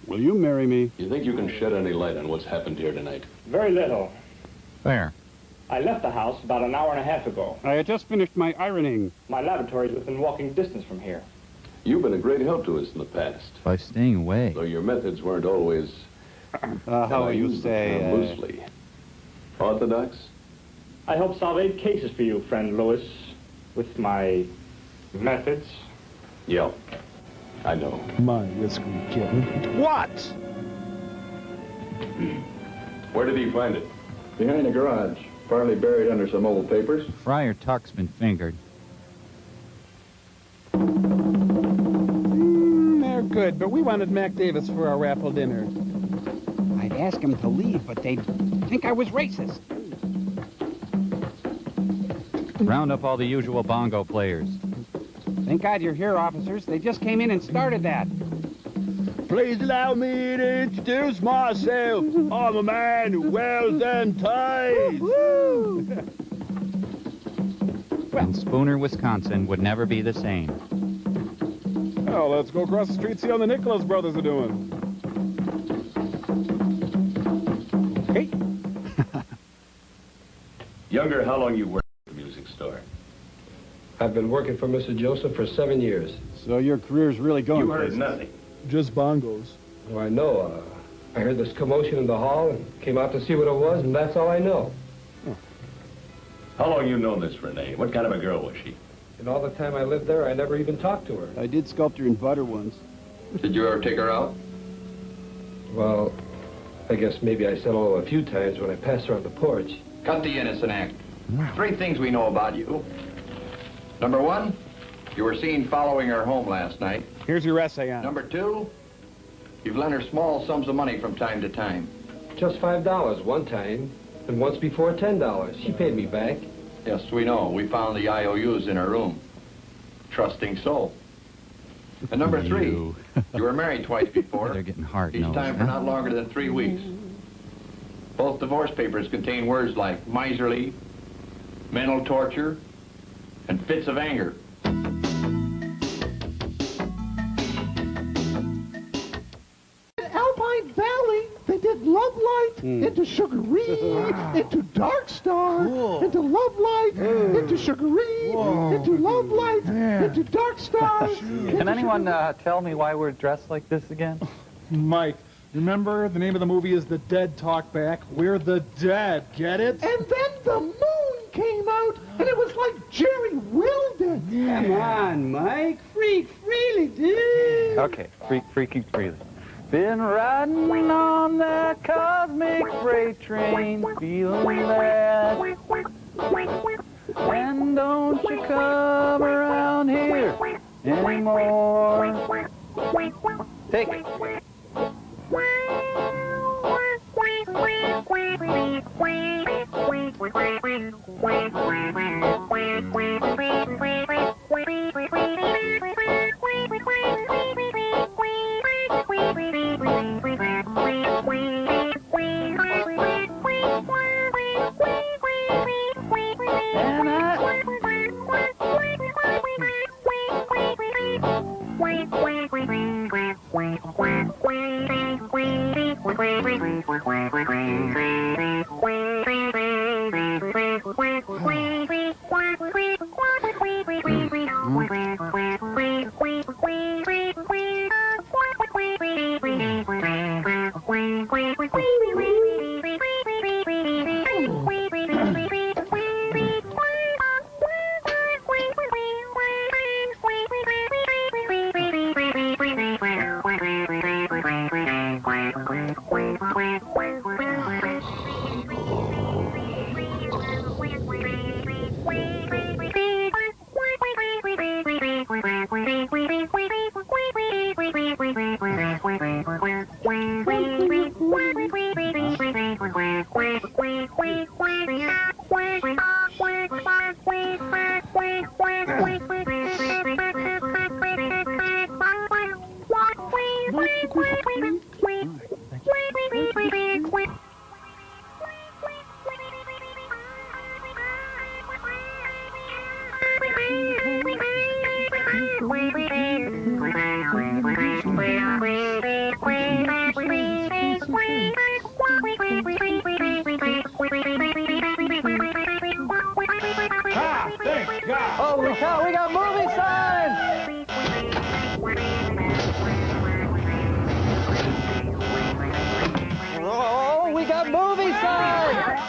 Will you marry me? you think you can shed any light on what's happened here tonight? Very little. Fair. I left the house about an hour and a half ago. I had just finished my ironing. My laboratory is within walking distance from here. You've been a great help to us in the past, By staying away. though your methods weren't always, How will you say, loosely, orthodox. I helped solve 8 cases for you, friend Louis, with my methods. Yeah, I know. My whiskey kitten. What? Where did he find it? Behind the garage, partly buried under some old papers. Friar Tuck's been fingered. They're good, but we wanted Mac Davis for our raffle dinner. I'd ask him to leave, but they'd think I was racist. Round up all the usual bongo players. Thank God you're here, officers. They just came in and started that. Please allow me to introduce myself. I'm a man who wears them ties. And Spooner, Wisconsin would never be the same. Well, let's go across the street, see how the Nicholas brothers are doing. Hey. Younger, how long you worked at the music store? I've been working for Mr. Joseph for 7 years. So your career's really going You heard places. nothing. Just bongos. Oh, I know. I heard this commotion in the hall and came out to see what it was, and that's all I know. How long you known this Renee? What kind of a girl was she? And all the time I lived there, I never even talked to her. I did sculpture in butter once. Did you ever take her out? Well, I guess maybe I said hello a few times when I passed her on the porch. Cut the innocent act. 3 things we know about you. Number 1, you were seen following her home last night. Here's your essay on it. Number 2, you've lent her small sums of money from time to time. Just $5 one time, and once before $10. She paid me back. Yes, we know. We found the IOUs in her room. Trusting soul. And number 3, you were married twice before. They're getting hard Each nosed. time for not longer than 3 weeks. Both divorce papers contain words like miserly, mental torture, and fits of anger. Alpine Valley, they did Love Light into Sugaree, into Dark Star, into Love Light, into Sugaree, into Love Light, into Dark Star. Can anyone tell me why we're dressed like this again? Mike, remember the name of the movie is The Dead Talk Back? We're the dead, get it? And then the moon came out, and it was like Jerry Wilden. Come on, Mike. Freak freely, dude. Okay, freaking freely. Been riding on that cosmic freight train, feeling that. And don't you come around here anymore. Take it. Holy cow, we got movie signs! Oh, we got movie signs!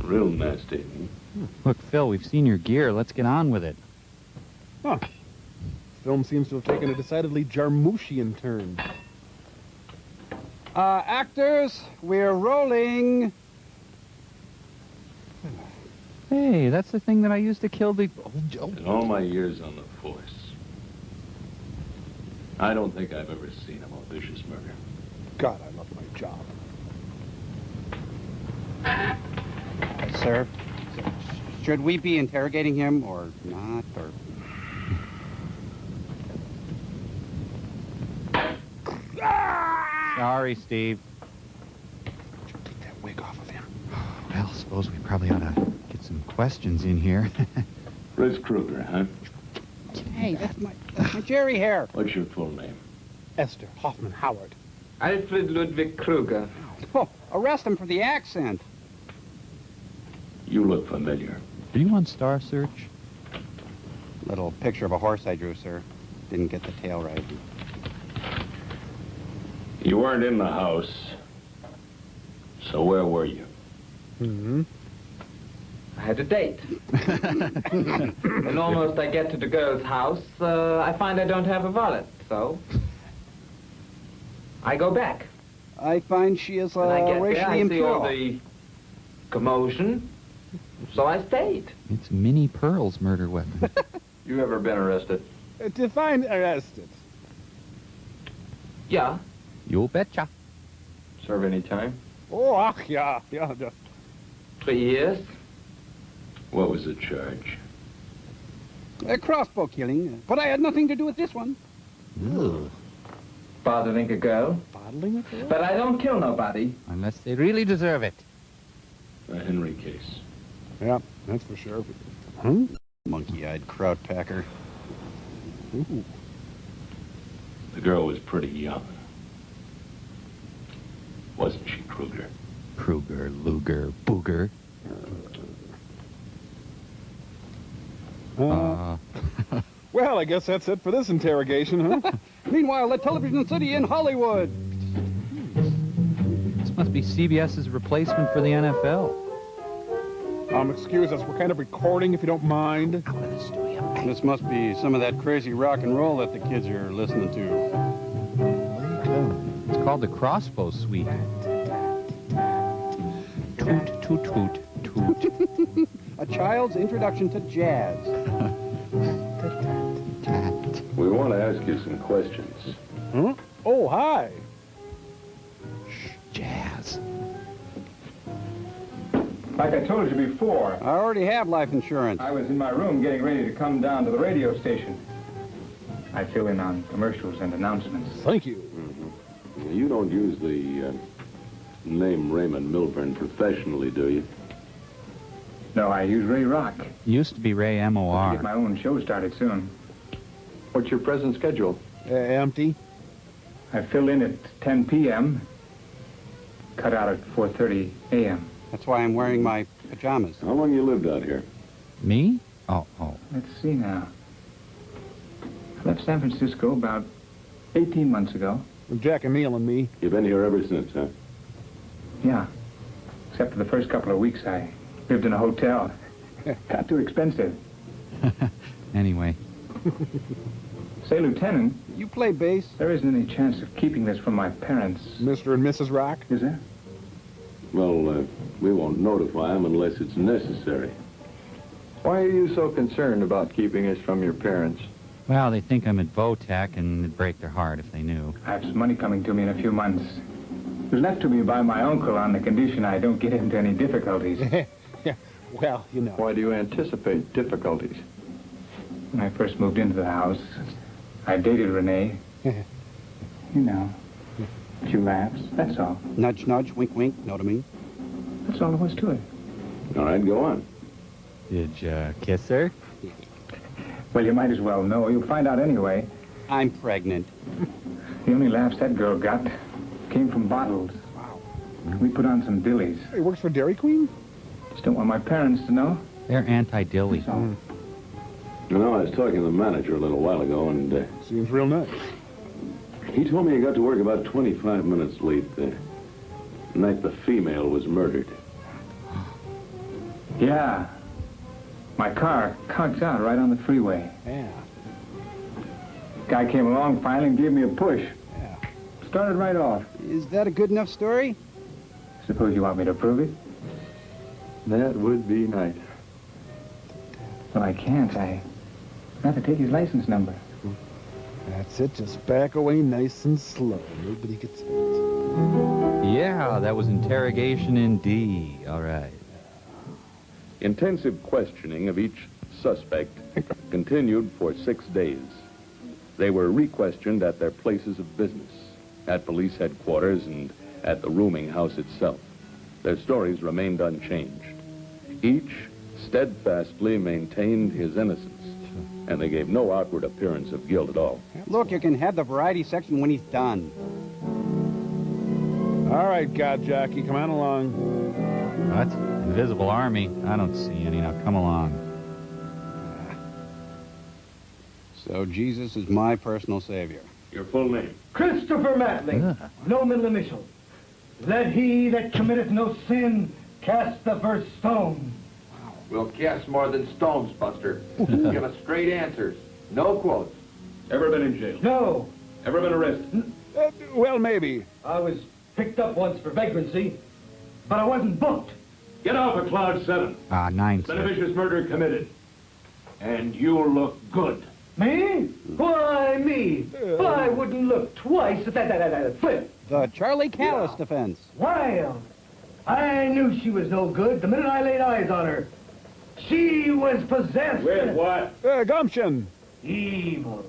Real nasty. Look, Phil, we've seen your gear. Let's get on with it. Huh. Film seems to have taken a decidedly Jarmushian turn. Actors, we're rolling. Hey, that's the thing that I used to kill the... In all my years on the force, I don't think I've ever seen a more vicious murder. God, I love my job. Sir, should we be interrogating him or not, or... Sorry, Steve. Take that wig off of him. Well, suppose we probably ought to get some questions in here. Fritz Krueger, huh? Hey, that's my Jerry hair. What's your full name? Esther Hoffman Howard. Alfred Ludwig Kruger. Oh, arrest him for the accent. You look familiar. Are you on Star Search? Little picture of a horse I drew, sir. Didn't get the tail right. You weren't in the house. So where were you? I had a date. And almost I get to the girl's house, I find I don't have a wallet, so I go back. I find she is When I get there, racially I see all impure. the commotion, so I stayed. It's Minnie Pearl's murder weapon. You ever been arrested? Define arrested. Yeah. You betcha. Serve any time? Oh, yeah. 3 years. What was the charge? A crossbow killing, but I had nothing to do with this one. Bothering a girl. Bottling a girl? But I don't kill nobody. Unless they really deserve it. A Henry case. Yeah, that's for sure. Monkey-eyed kraut packer. Ooh. The girl was pretty young. Wasn't she, Kruger? Kruger, Luger, Booger. Well, I guess that's it for this interrogation, huh? Meanwhile, the television city in Hollywood. This must be CBS's replacement for the NFL. Excuse us, we're kind of recording, if you don't mind. This must be some of that crazy rock and roll that the kids are listening to. It's called the Crossbow Suite. Toot, toot, toot, toot. A child's introduction to jazz. We want to ask you some questions. Huh? Oh, hi. Jazz. Like I told you before, I already have life insurance. I was in my room getting ready to come down to the radio station. I fill in on commercials and announcements. Thank you. Mm-hmm. You don't use the name Raymond Milburn professionally, do you? No, I use Ray Rock. Used to be Ray M.O.R. I'll get my own show started soon. What's your present schedule? Empty. I fill in at 10 p.m., cut out at 4:30 a.m. That's why I'm wearing my pajamas. How long you lived out here? Me? Oh. Let's see now. I left San Francisco about 18 months ago. Jack and Neil and me. You've been here ever since, huh? Yeah. Except for the first couple of weeks, I lived in a hotel. Got too expensive. Anyway. Say, Lieutenant. You play bass? There isn't any chance of keeping this from my parents. Mr. and Mrs. Rock? Is there? Well, we won't notify them unless it's necessary. Why are you so concerned about keeping us from your parents? Well, they think I'm at Votech, and it'd break their heart if they knew. I have some money coming to me in a few months. It was left to me by my uncle on the condition I don't get into any difficulties. Yeah, well, you know. Why do you anticipate difficulties? When I first moved into the house, I dated Renee. You know, a few laughs, that's all. Nudge, nudge, wink, wink, know what I mean? That's all there was to it. All right, go on. Did you kiss her? Well, you might as well know. You'll find out anyway. I'm pregnant. The only laughs that girl got came from bottles. Wow. We put on some dillies. He works for Dairy Queen? Just don't want my parents to know. They're anti-dilly. You know, I was talking to the manager a little while ago, and... Seems real nice. He told me he got to work about 25 minutes late the night the female was murdered. Yeah. My car conked out right on the freeway. Yeah. Guy came along finally and gave me a push. Yeah. Started right off. Is that a good enough story? Suppose you want me to prove it? That would be nice. Well, I can't. I have to take his license number. That's it. Just back away nice and slow. Nobody gets hurt. Yeah, that was interrogation indeed. All right. Intensive questioning of each suspect continued for 6 days. They were re-questioned at their places of business, at police headquarters, and at the rooming house itself. Their stories remained unchanged. Each steadfastly maintained his innocence, and they gave no outward appearance of guilt at all. Look, you can have the variety section when he's done. All right, God Jockey, come on along. What? Invisible Army? I don't see any. Now, come along. So Jesus is my personal savior. Your full name? Christopher Matling. No middle initial. Let he that committeth no sin cast the first stone. We'll cast more than stones, Buster. Give us straight answers. No quotes. Ever been in jail? No. Ever been arrested? Well, maybe. I was picked up once for vagrancy, but I wasn't booked. Get off of Cloud 7. 9, sir. Beneficious murder committed. And you'll look good. Me? Why, me? I wouldn't look twice at that flip. The Charlie Callis defense. Wild. I knew she was no good the minute I laid eyes on her. She was possessed. With what? Gumption. Evil.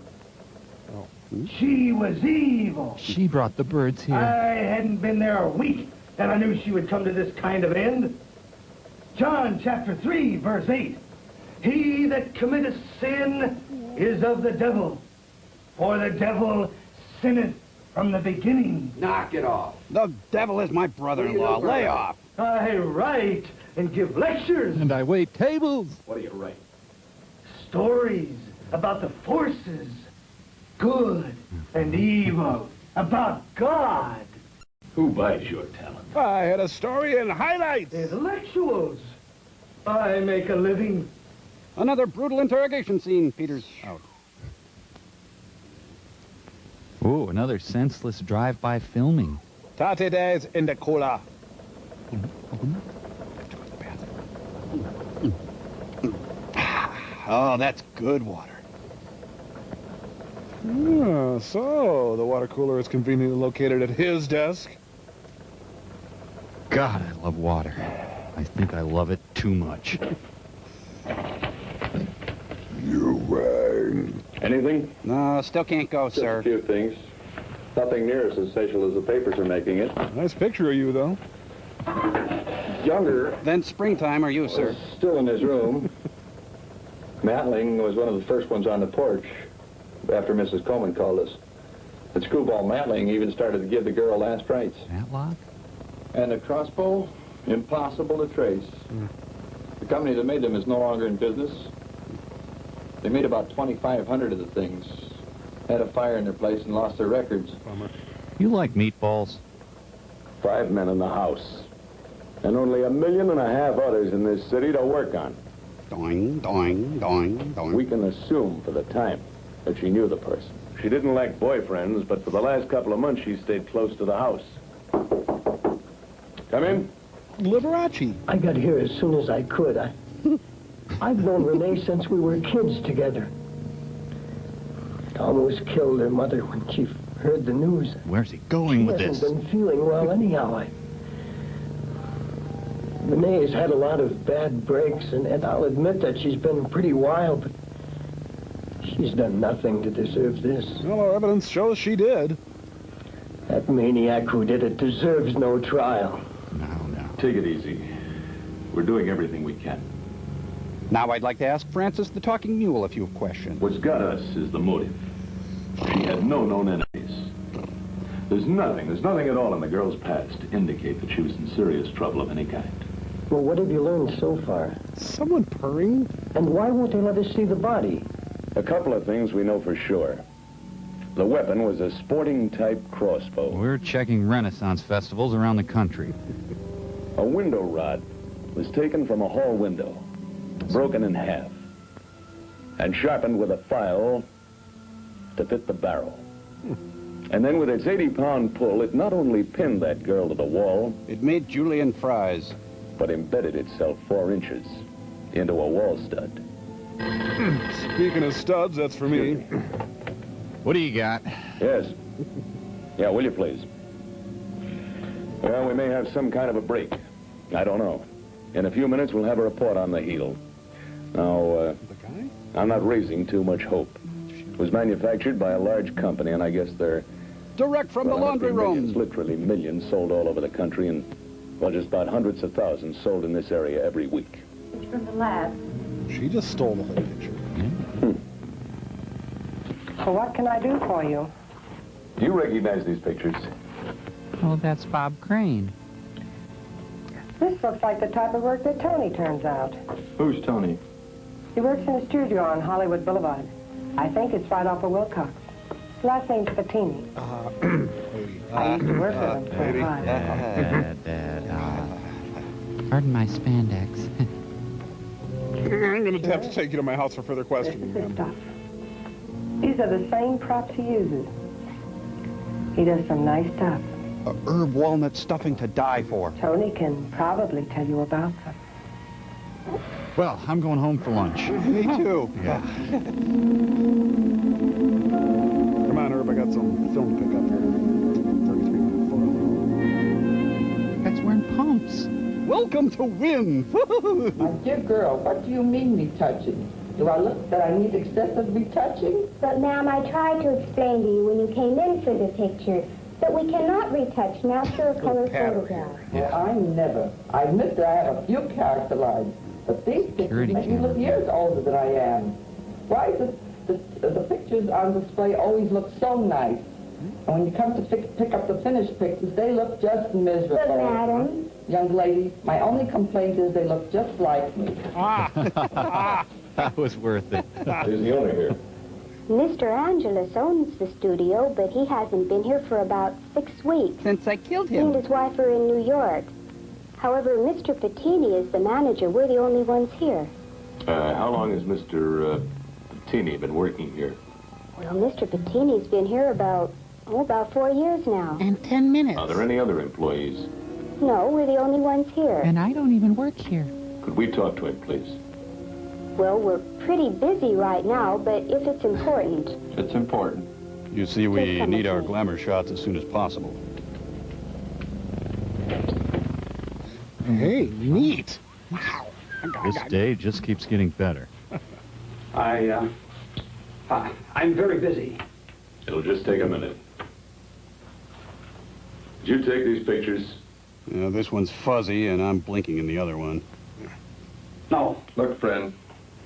She was evil. She brought the birds here. I hadn't been there a week, and I knew she would come to this kind of end. John chapter 3, verse 8. He that committeth sin is of the devil, for the devil sinneth from the beginning. Knock it off. The devil is my brother-in-law. Lay off. I write and give lectures. And I wait tables. What do you write? Stories about the forces, good and evil, about God. Who buys your talent? I had a story in highlights. Intellectuals. I make a living. Another brutal interrogation scene. Peter's out. Ooh, another senseless drive-by filming. Tate days in the cooler. Oh, that's good water. So the water cooler is conveniently located at his desk. God, I love water. I think I love it too much. You rang. Anything? No, still can't go, Just sir. a few things. Nothing near as sensational as the papers are making it. Nice picture of you, though. Younger. Then springtime are you, sir? Still in his room. Matling was one of the first ones on the porch after Mrs. Coleman called us. And Screwball Matling even started to give the girl last rites. Matlock? And the crossbow, impossible to trace. The company that made them is no longer in business. They made about 2,500 of the things. Had a fire in their place and lost their records. Bummer. You like meatballs? 5 men in the house. And only 1.5 million others in this city to work on. Doing, doing, doing, doing. We can assume for the time that she knew the person. She didn't lack boyfriends, but for the last couple of months she stayed close to the house. Come in. Liberace. I got here as soon as I could. I've known Renee since we were kids together. Almost killed her mother when she heard the news. Where's he going with this? She hasn't been feeling well anyhow. Renee's had a lot of bad breaks, and I'll admit that she's been pretty wild, but she's done nothing to deserve this. Well, our evidence shows she did. That maniac who did it deserves no trial. No. Take it easy. We're doing everything we can. Now I'd like to ask Francis the Talking Mule a few questions. What's got us is the motive. She had no known enemies. There's nothing at all in the girl's past to indicate that she was in serious trouble of any kind. Well, what have you learned so far? Someone purring? And why won't they let us see the body? A couple of things we know for sure. The weapon was a sporting-type crossbow. We're checking Renaissance festivals around the country. A window rod was taken from a hall window, broken in half, and sharpened with a file to fit the barrel. And then with its 80-pound pull, it not only pinned that girl to the wall... It made julienne fries. ...but embedded itself 4 inches into a wall stud. Speaking of studs, that's for me. What do you got? Yes. Yeah, will you please? Well, we may have some kind of a break. I don't know. In a few minutes, we'll have a report on the heel. Now, I'm not raising too much hope. It was manufactured by a large company, and I guess they're... Direct from the laundry room. Millions, literally millions, sold all over the country, and, well, just about hundreds of thousands sold in this area every week. It's from the lab. She just stole the whole picture. So what can I do for you? Do you recognize these pictures? Oh, that's Bob Crane. This looks like the type of work that Tony turns out. Who's Tony? He works in a studio on Hollywood Boulevard. I think it's right off of Wilcox. His last name's Patini. I used to work with him for a while. Pardon my spandex. I'm going to have to take you to my house for further questioning, This is ma'am. stuff. These are the same props he uses. He does some nice stuff. Herb walnut stuffing to die for. Tony can probably tell you about them. Well, I'm going home for lunch. Me too. Yeah. Come on, Herb, I got some film to pick up here. 33 minutes. Welcome to Win. My dear girl, what do you mean retouching? Do I look that I need excessive retouching? But, ma'am, I tried to explain to you when you came in for the picture that we cannot retouch natural color photographs. Well, I never. I admit that I have a few character lines, but these pictures make me look years older than I am. Why does the pictures on display always look so nice? And when you come to pick up the finished pictures, they look just miserable. But, madam. Young lady, my only complaint is they look just like me. That was worth it. Who's the owner here? Mr. Angelus owns the studio, but he hasn't been here for about 6 weeks. Since I killed He him. and his wife are in New York. However, Mr. Pettini is the manager. We're the only ones here. How long has Mr. Pettini been working here? Well, Mr. Pettini's been here about 4 years now. And 10 minutes. Are there any other employees? No, we're the only ones here. And I don't even work here. Could we talk to him, please? Well, we're pretty busy right now, but if it's important. It's important. You see, we need our glamour shots as soon as possible. Hey, neat. Wow. This day just keeps getting better. I'm very busy. It'll just take a minute. Did you take these pictures? Yeah, this one's fuzzy, and I'm blinking in the other one. No. Look, friend,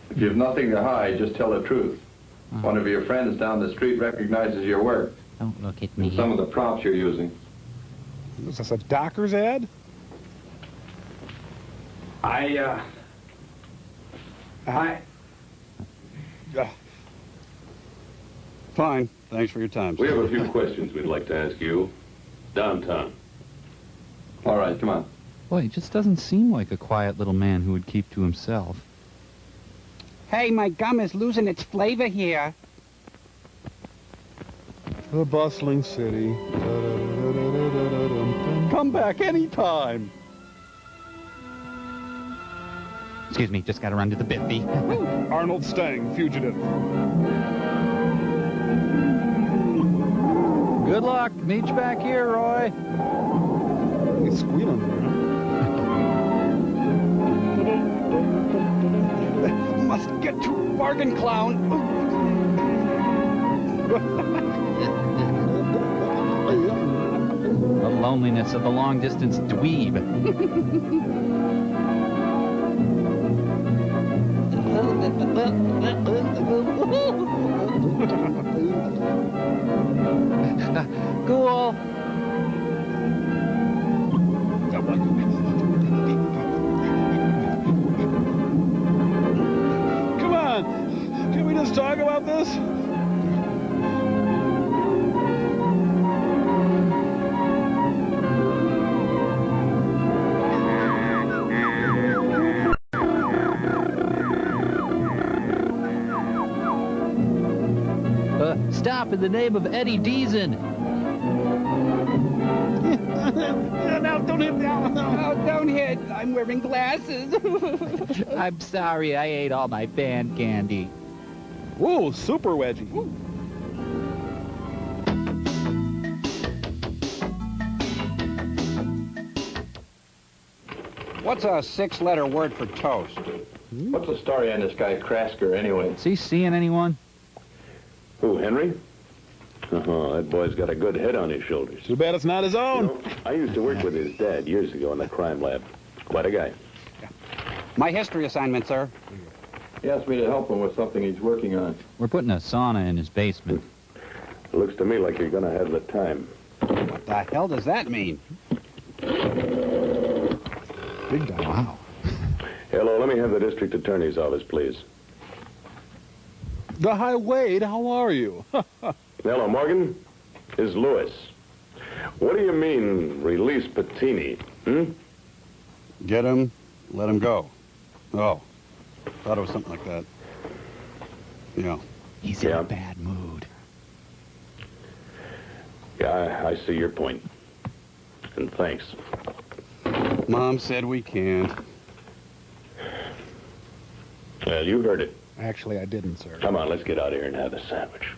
if you have nothing to hide, just tell the truth. One of your friends down the street recognizes your work. Don't look at And some of the props you're using. Is this a Dockers ad? Fine. Thanks for your time, sir. We have a few questions we'd like to ask you. Downtown. All right, come on. Boy, he just doesn't seem like a quiet little man who would keep to himself. Hey, my gum is losing its flavor here. The bustling city. Come back anytime. Excuse me, just gotta run to the Biffy. Arnold Stang, fugitive. Good luck. Meet you back here, Roy. He's squealing there, huh? Must get to bargain clown. The loneliness of the long-distance dweeb. Cool. Come on! Can we just talk about this? Stop in the name of Eddie Deason. No, don't hit. No, don't hit. I'm wearing glasses. I'm sorry, I ate all my band candy. Whoa, super wedgie. What's a 6-letter word for toast? What's the story on this guy Krasker, anyway? Is he seeing anyone? Who, Henry? Oh, that boy's got a good head on his shoulders. Too bad it's not his own. You know, I used to work with his dad years ago in the crime lab. Quite a guy. My history assignment, sir. He asked me to help him with something he's working on. We're putting a sauna in his basement. It looks to me like you're gonna have the time. What the hell does that mean? Big guy. Wow. Hello, let me have the district attorney's office, please. The High Wade, how are you? Hello, Morgan. Is Lewis. What do you mean, release Pettini? Get him, let him go. Oh, thought it was something like that. Yeah. He's in a bad mood. Yeah, I see your point. And thanks. Mom said we can't. Well, you heard it. Actually, I didn't, sir. Come on, let's get out of here and have a sandwich.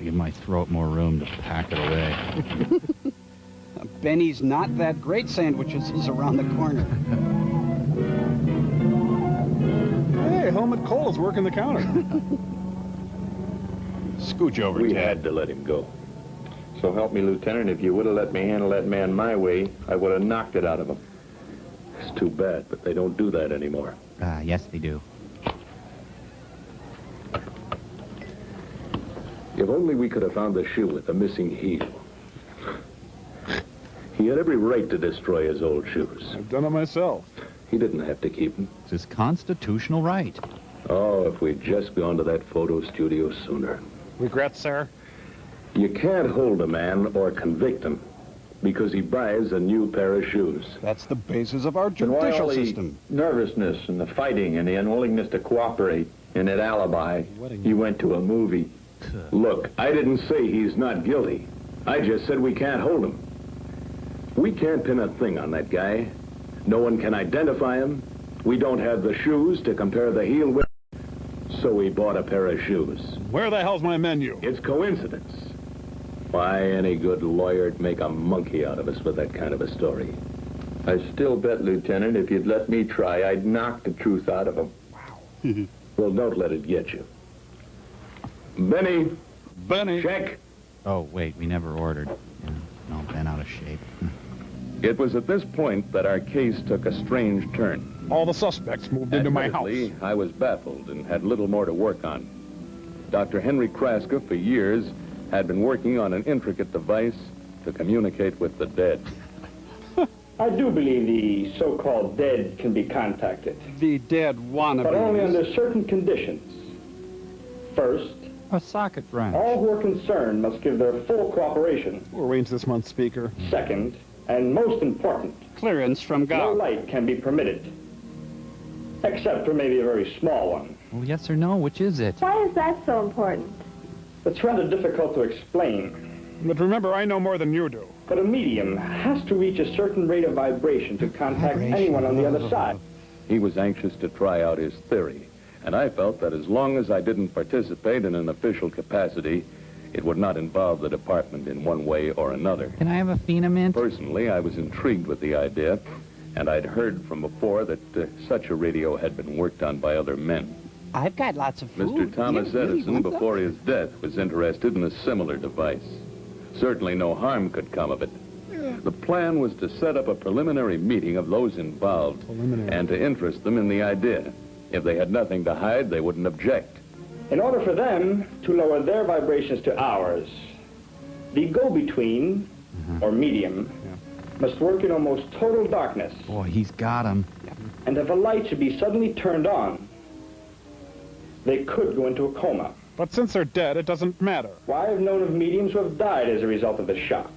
Give my throat more room to pack it away. Benny's not that great sandwiches is around the corner. Helmut Kohl is working the counter. Scooch over, We Ted. had to let him go. So help me, Lieutenant, if you would have let me handle that man my way, I would have knocked it out of him. It's too bad, but they don't do that anymore. Yes, they do. If only we could have found the shoe with the missing heel. He had every right to destroy his old shoes. I've done it myself. He didn't have to keep them. It's his constitutional right. Oh, if we'd just gone to that photo studio sooner. Regrets, sir? You can't hold a man or convict him because he buys a new pair of shoes. That's the basis of our Then why judicial all the system. nervousness and the fighting and the unwillingness to cooperate and that alibi? He went to a movie. Look, I didn't say he's not guilty. I just said we can't hold him. We can't pin a thing on that guy. No one can identify him. We don't have the shoes to compare the heel with. So we bought a pair of shoes. Where the hell's my menu? It's coincidence. Why, any good lawyer'd make a monkey out of us with that kind of a story. I still bet, Lieutenant, if you'd let me try, I'd knock the truth out of him. Wow. Well, don't let it get you. Benny. Benny. Check. Oh, wait, we never ordered. Yeah, no, Ben out of shape. It was at this point that our case took a strange turn. All the suspects moved into my house. Admittedly, I was baffled and had little more to work on. Dr. Henry Kraska, for years, had been working on an intricate device to communicate with the dead. I do believe the so-called dead can be contacted. The dead wannabes. But only under certain conditions. First, a socket wrench. All who are concerned must give their full cooperation. We'll arrange this month's speaker. Second, and most important, clearance from God. No light can be permitted. Except for maybe a very small one. Well, yes or no, which is it? Why is that so important? It's rather difficult to explain. But remember, I know more than you do. But a medium has to reach a certain rate of vibration to contact anyone on the other side. He was anxious to try out his theory, and I felt that as long as I didn't participate in an official capacity, it would not involve the department in one way or another. Can I have a Phenamint? Personally, I was intrigued with the idea, and I'd heard from before that such a radio had been worked on by other men. I've got lots of food. Mr. Thomas Edison, before his death, was interested in a similar device. Certainly no harm could come of it. The plan was to set up a preliminary meeting of those involved and to interest them in the idea. If they had nothing to hide, they wouldn't object. In order for them to lower their vibrations to ours, the go-between, or medium, must work in almost total darkness. Boy, he's got him. And if a light should be suddenly turned on, they could go into a coma. But since they're dead, it doesn't matter. Why, I've known of mediums who have died as a result of the shock.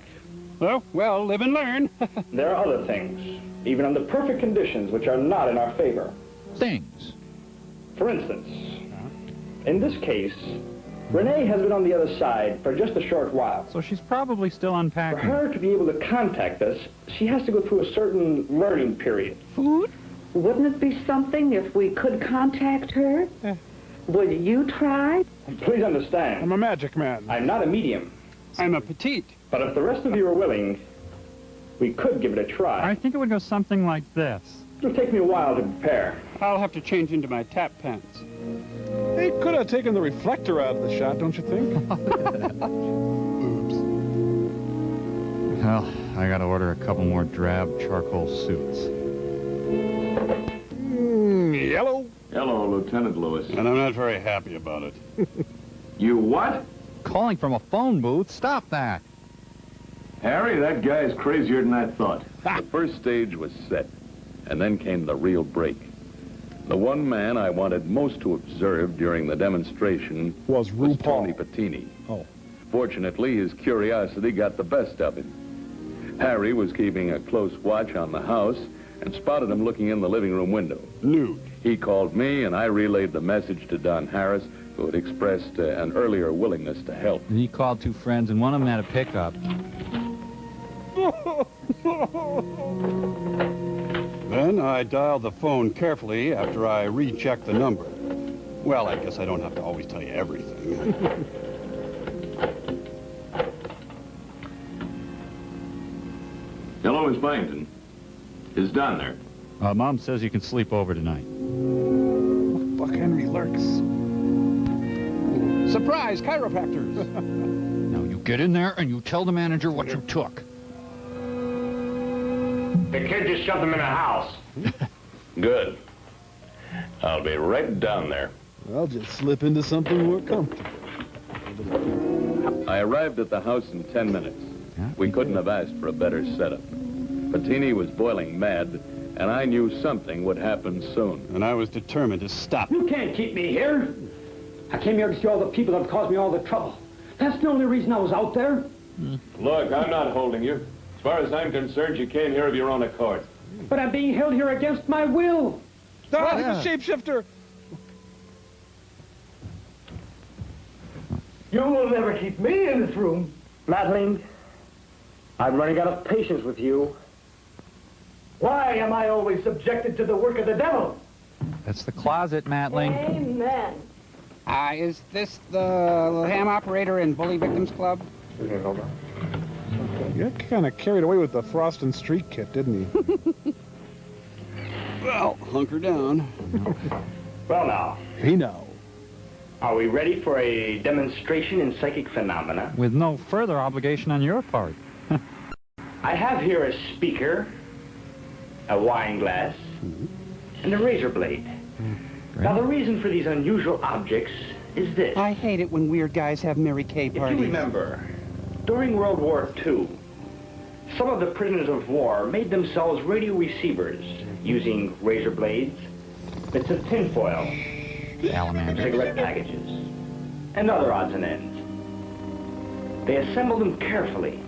Oh, well, live and learn. There are other things, even under perfect conditions, which are not in our favor. Things? For instance, in this case, Renee has been on the other side for just a short while. So she's probably still unpacking. For her to be able to contact us, she has to go through a certain learning period. Food? Wouldn't it be something if we could contact her? Would you try? Please understand. I'm a magic man. I'm not a medium. I'm a petite. But if the rest of you are willing, we could give it a try. I think it would go something like this. It'll take me a while to prepare. I'll have to change into my tap pants. They could have taken the reflector out of the shot, don't you think? Oops. Well, I gotta order a couple more drab charcoal suits. Yellow? Hello, Lieutenant Lewis. And I'm not very happy about it. You what? Calling from a phone booth? Stop that. Harry, that guy's crazier than I thought. The first stage was set, and then came the real break. The one man I wanted most to observe during the demonstration was Tony Patini. Oh. Fortunately, his curiosity got the best of him. Harry was keeping a close watch on the house and spotted him looking in the living room window. Nude. He called me, and I relayed the message to Don Harris, who had expressed an earlier willingness to help. And he called two friends, and one of them had a pickup. Then I dialed the phone carefully after I rechecked the number. Well, I guess I don't have to always tell you everything. Hello, Miss Byington. Is Don there? Mom says you can sleep over tonight. Fuck Henry clerks. Surprise, chiropractors. Now you get in there and you tell the manager what you took. The kid just shoved him in a house. Good. I'll be right down there. I'll just slip into something more comfortable. I arrived at the house in 10 minutes. We couldn't have asked for a better setup. Patini was boiling mad, and I knew something would happen soon. And I was determined to stop. You can't keep me here. I came here to see all the people that have caused me all the trouble. That's the only reason I was out there. Look, I'm not holding you. As far as I'm concerned, you came here of your own accord. But I'm being held here against my will. Ah, he's a shapeshifter. You will never keep me in this room. Madeline, I'm running out of patience with you. Why am I always subjected to the work of the devil? That's the closet, Matling. Amen. Is this the ham operator in Bully Victims Club? Okay, hold on. He got kind of carried away with the Frost and Streak kit, didn't he? Well, hunker down. Well, now. He know. Are we ready for a demonstration in psychic phenomena? With no further obligation on your part. I have here a speaker, a wine glass, and a razor blade. Now, the reason for these unusual objects is this. I hate it when weird guys have Mary Kay parties. If you remember, during World War II, some of the prisoners of war made themselves radio receivers using razor blades, bits of tinfoil, cigarette packages, and other odds and ends. They assembled them carefully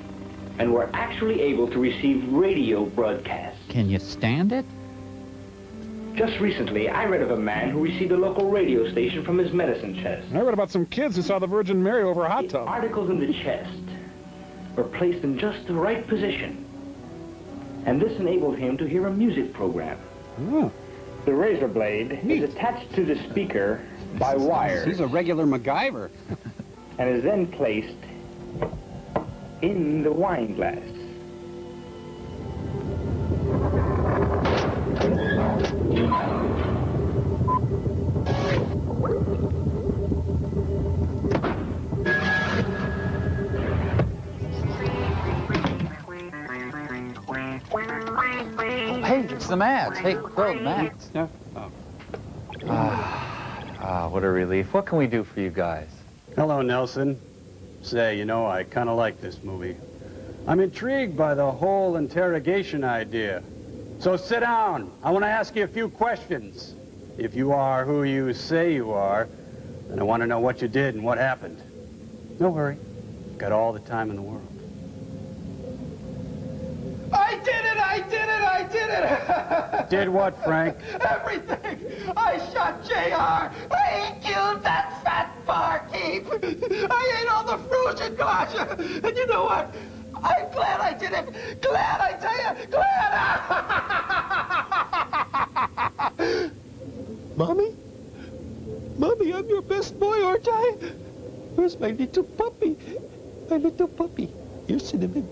and were actually able to receive radio broadcasts. Can you stand it? Just recently, I read of a man who received a local radio station from his medicine chest. I read about some kids who saw the Virgin Mary over a hot The tub. articles in the chest were placed in just the right position, and this enabled him to hear a music program. Oh. The razor blade is attached to the speaker by wires. He's a regular MacGyver. And is then placed in the wine glass. Hey, it's the Mads. Hey, Bill, the Mads. Yeah. What a relief. What can we do for you guys? Hello, Nelson. Say, you know, I kind of like this movie. I'm intrigued by the whole interrogation idea. So sit down. I want to ask you a few questions. If you are who you say you are, then I want to know what you did and what happened. No hurry. Got all the time in the world. I did it! I did it! I did it! Did what, Frank? Everything! I shot JR! I killed that fat barkeep! I ate all the frozen glasses! And you know what? I'm glad I did it! Glad, I tell you! Glad! Mommy? Mommy, I'm your best boy, aren't I? Where's my little puppy? My little puppy. Here's Cinnamon.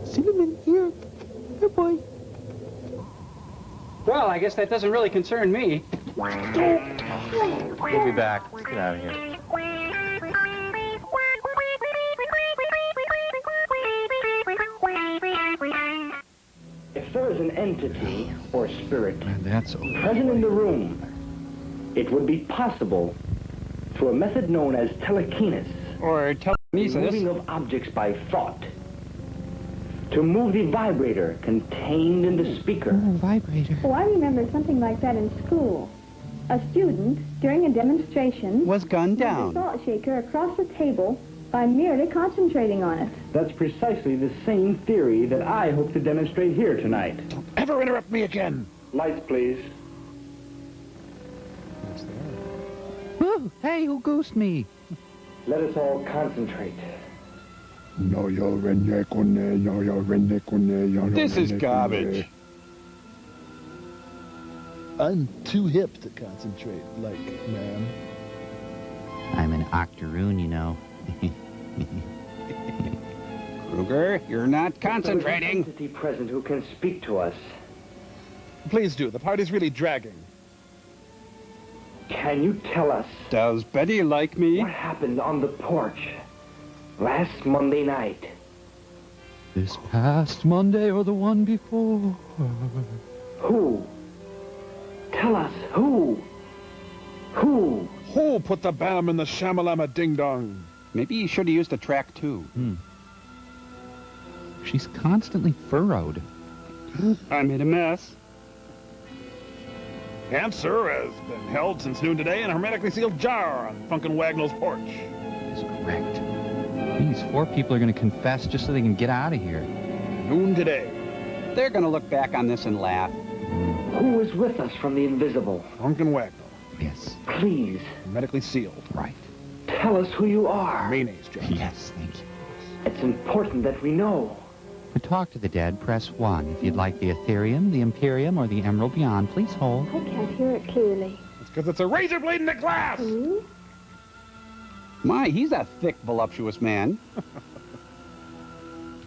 Cinnamon, here. Here, boy. Well, I guess that doesn't really concern me. We'll be back. Let's get out of here. If there is an entity or spirit That's present in the room, it would be possible through a method known as telekinesis, or moving of objects by thought, to move the vibrator contained in the speaker. Vibrator. Oh, I remember something like that in school. A student, during a demonstration, was gunned moved down. a salt shaker across the table by merely concentrating on it. That's precisely the same theory that I hope to demonstrate here tonight. Ever interrupt me again? Lights, please. Ooh, hey, who goosed me? Let us all concentrate. This is garbage. I'm too hip to concentrate, like, ma'am. I'm an octoroon, you know. Kruger, you're not concentrating. There's an entity present who can speak to us. Please do. The party's really dragging. Can you tell us Does Betty like me? what happened on the porch last Monday night? This past Monday or the one before? Who? Tell us, who? Who? Who put the bam in the shamalama ding-dong? Maybe you should have used a track, too. She's constantly furrowed. I made a mess. Answer has been held since noon today in a hermetically sealed jar on Funkin' Wagnall's porch. That's correct. These 4 people are going to confess just so they can get out of here. Noon today. They're going to look back on this and laugh. Who is with us from the invisible? Funkin' Wagnall. Yes. Please. Hermetically sealed. Right. Tell us who you are. Mayonnaise, Jack. Yes, thank you. It's important that we know. To talk to the dead, press 1. If you'd like the Ethereum, the Imperium, or the Emerald Beyond, please hold. I can't hear it clearly. It's because it's a razor blade in the glass. Hmm? My, he's a thick, voluptuous man.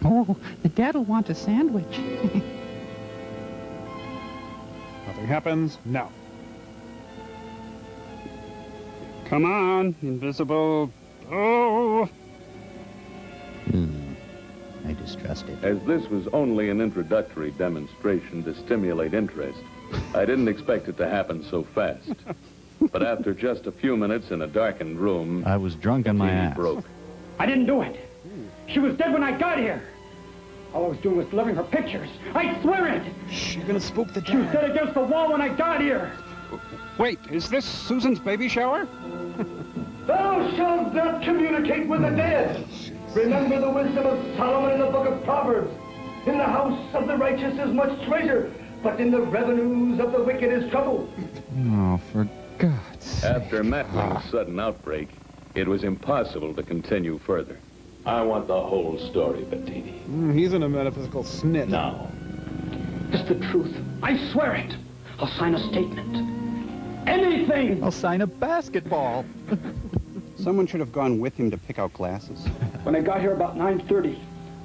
Oh, the dead will want a sandwich. Nothing happens. No. Come on, invisible. Oh. I distrust it. As this was only an introductory demonstration to stimulate interest, I didn't expect it to happen so fast. But after just a few minutes in a darkened room, I was drunk on my ass. Broke. I didn't do it. She was dead when I got here. All I was doing was delivering her pictures. I swear it. Shh, you're gonna spook the She was dead against the wall when I got here. Wait, is this Susan's baby shower? Thou shalt not communicate with the dead. Remember the wisdom of Solomon in the book of Proverbs. In the house of the righteous is much treasure, but in the revenues of the wicked is trouble. Oh, for God's sake. After Matling's sudden outbreak, it was impossible to continue further. I want the whole story, Bettini. He's in a metaphysical snitch. Now. It's the truth. I swear it. I'll sign a statement. Anything! I'll sign a basketball. Someone should have gone with him to pick out glasses. When I got here about 9:30,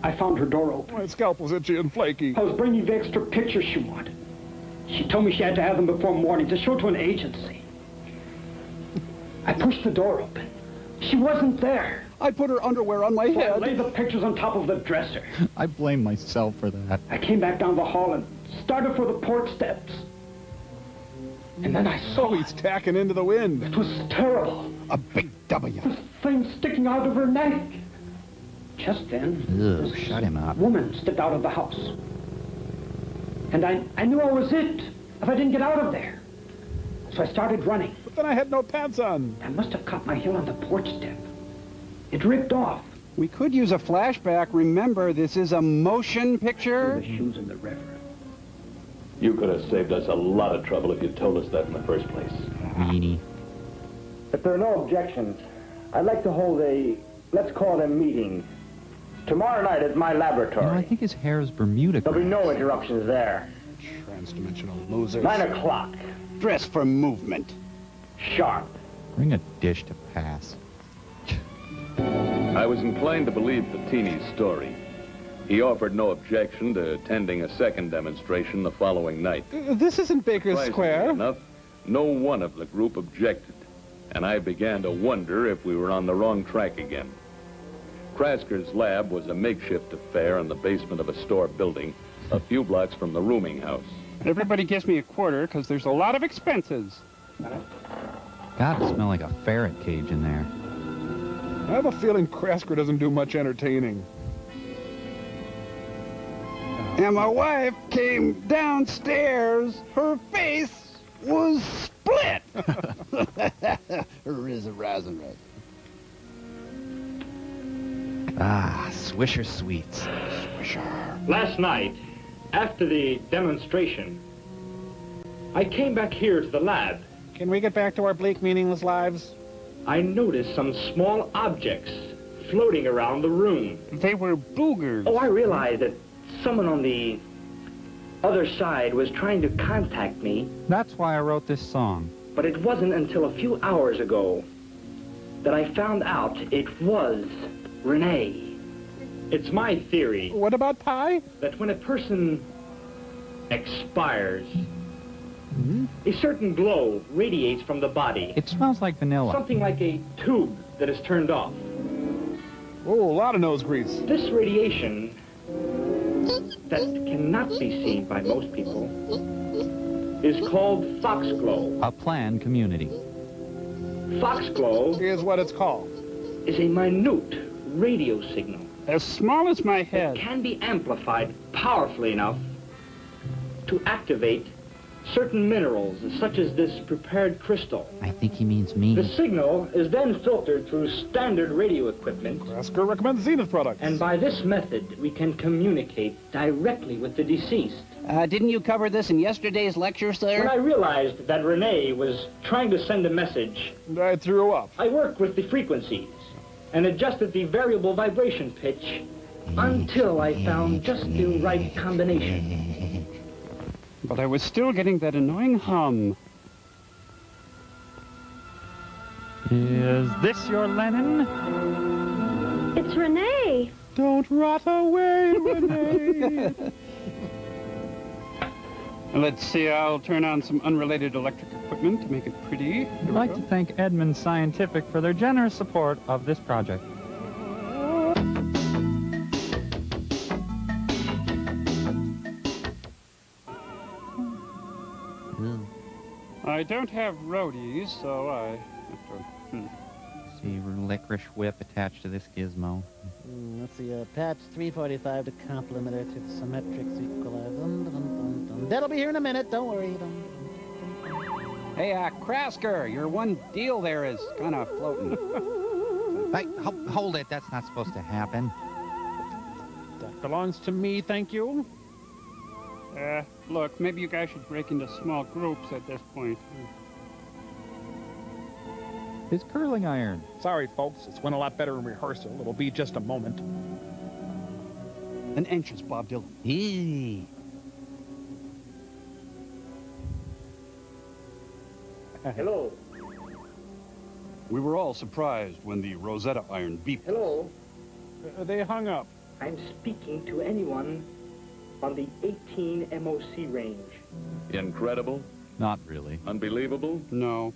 I found her door open. My scalp was itchy and flaky. I was bringing the extra pictures she wanted. She told me she had to have them before morning to show to an agency. I pushed the door open. She wasn't there. I put her underwear on my So I head. laid the pictures on top of the dresser. I blame myself for that. I came back down the hall and started for the porch steps. And then I saw he's tacking into the wind. It was terrible. A big W. This thing sticking out of her neck. Just then, Ugh, shut him up. a woman stepped out of the house. And I knew I was it if I didn't get out of there. So I started running. But then I had no pants on. I must have caught my heel on the porch step. It ripped off. We could use a flashback. Remember, this is a motion picture. The shoes in the river. You could have saved us a lot of trouble if you'd told us that in the first place. Meanie. If there are no objections, I'd like to hold let's call it a meeting. Tomorrow night at my laboratory. No, I think his hair is Bermuda There'll be grass. no interruptions there. Trans-dimensional losers. 9 o'clock. Dress for movement. Sharp. Bring a dish to pass. I was inclined to believe Bettini's story. He offered no objection to attending a second demonstration the following night. This isn't Baker's Surprisingly Square. enough, no one of the group objected, and I began to wonder if we were on the wrong track again. Krasker's lab was a makeshift affair in the basement of a store building, a few blocks from the rooming house. Everybody gives me a quarter because there's a lot of expenses. God, it smells like a ferret cage in there. I have a feeling Krasker doesn't do much entertaining. And my wife came downstairs. Her face was split. Rizza-razza-razza. Ah, Swisher Sweets. Swisher. Last night, after the demonstration, I came back here to the lab. Can we get back to our bleak, meaningless lives? I noticed some small objects floating around the room. They were boogers. Oh, I realized that someone on the other side was trying to contact me. That's why I wrote this song. But it wasn't until a few hours ago that I found out it was Renee. It's my theory. What about pie? That when a person expires, A certain glow radiates from the body. It smells like vanilla. Something like a tube that is turned off. Oh, a lot of nose grease. This radiation that cannot be seen by most people is called foxglow. A planned community. Foxglow is what it's called. Is a minute radio signal. As small as my head. It can be amplified powerfully enough to activate certain minerals, such as this prepared crystal. I think he means me. The signal is then filtered through standard radio equipment. Krasker recommends Zenith products. And by this method, we can communicate directly with the deceased. Didn't you cover this in yesterday's lecture, sir? When I realized that Renee was trying to send a message, I threw up. I worked with the frequencies and adjusted the variable vibration pitch until I found just the right combination. But I was still getting that annoying hum. Is this your Lennon? It's Renee. Don't rot away, Renee. Let's see, I'll turn on some unrelated electric equipment to make it pretty. I'd like to thank Edmund Scientific for their generous support of this project. I don't have roadies, so I have to... See, licorice whip attached to this gizmo. Let's see, patch 345 to complement it to the symmetric equalizer. That'll be here in a minute, don't worry. Hey, Krasker, your one deal there is kind of floating. Hey, hold it, that's not supposed to happen. That belongs to me, thank you. Look, maybe you guys should break into small groups at this point. His curling iron. Sorry, folks, it's went a lot better in rehearsal. It'll be just a moment. An entrance, Bob Dylan. Eee. Hello. We were all surprised when the Rosetta iron beeped. Hello. They hung up. I'm speaking to anyone on the 18 MOC range. Incredible? Not really. Unbelievable? No.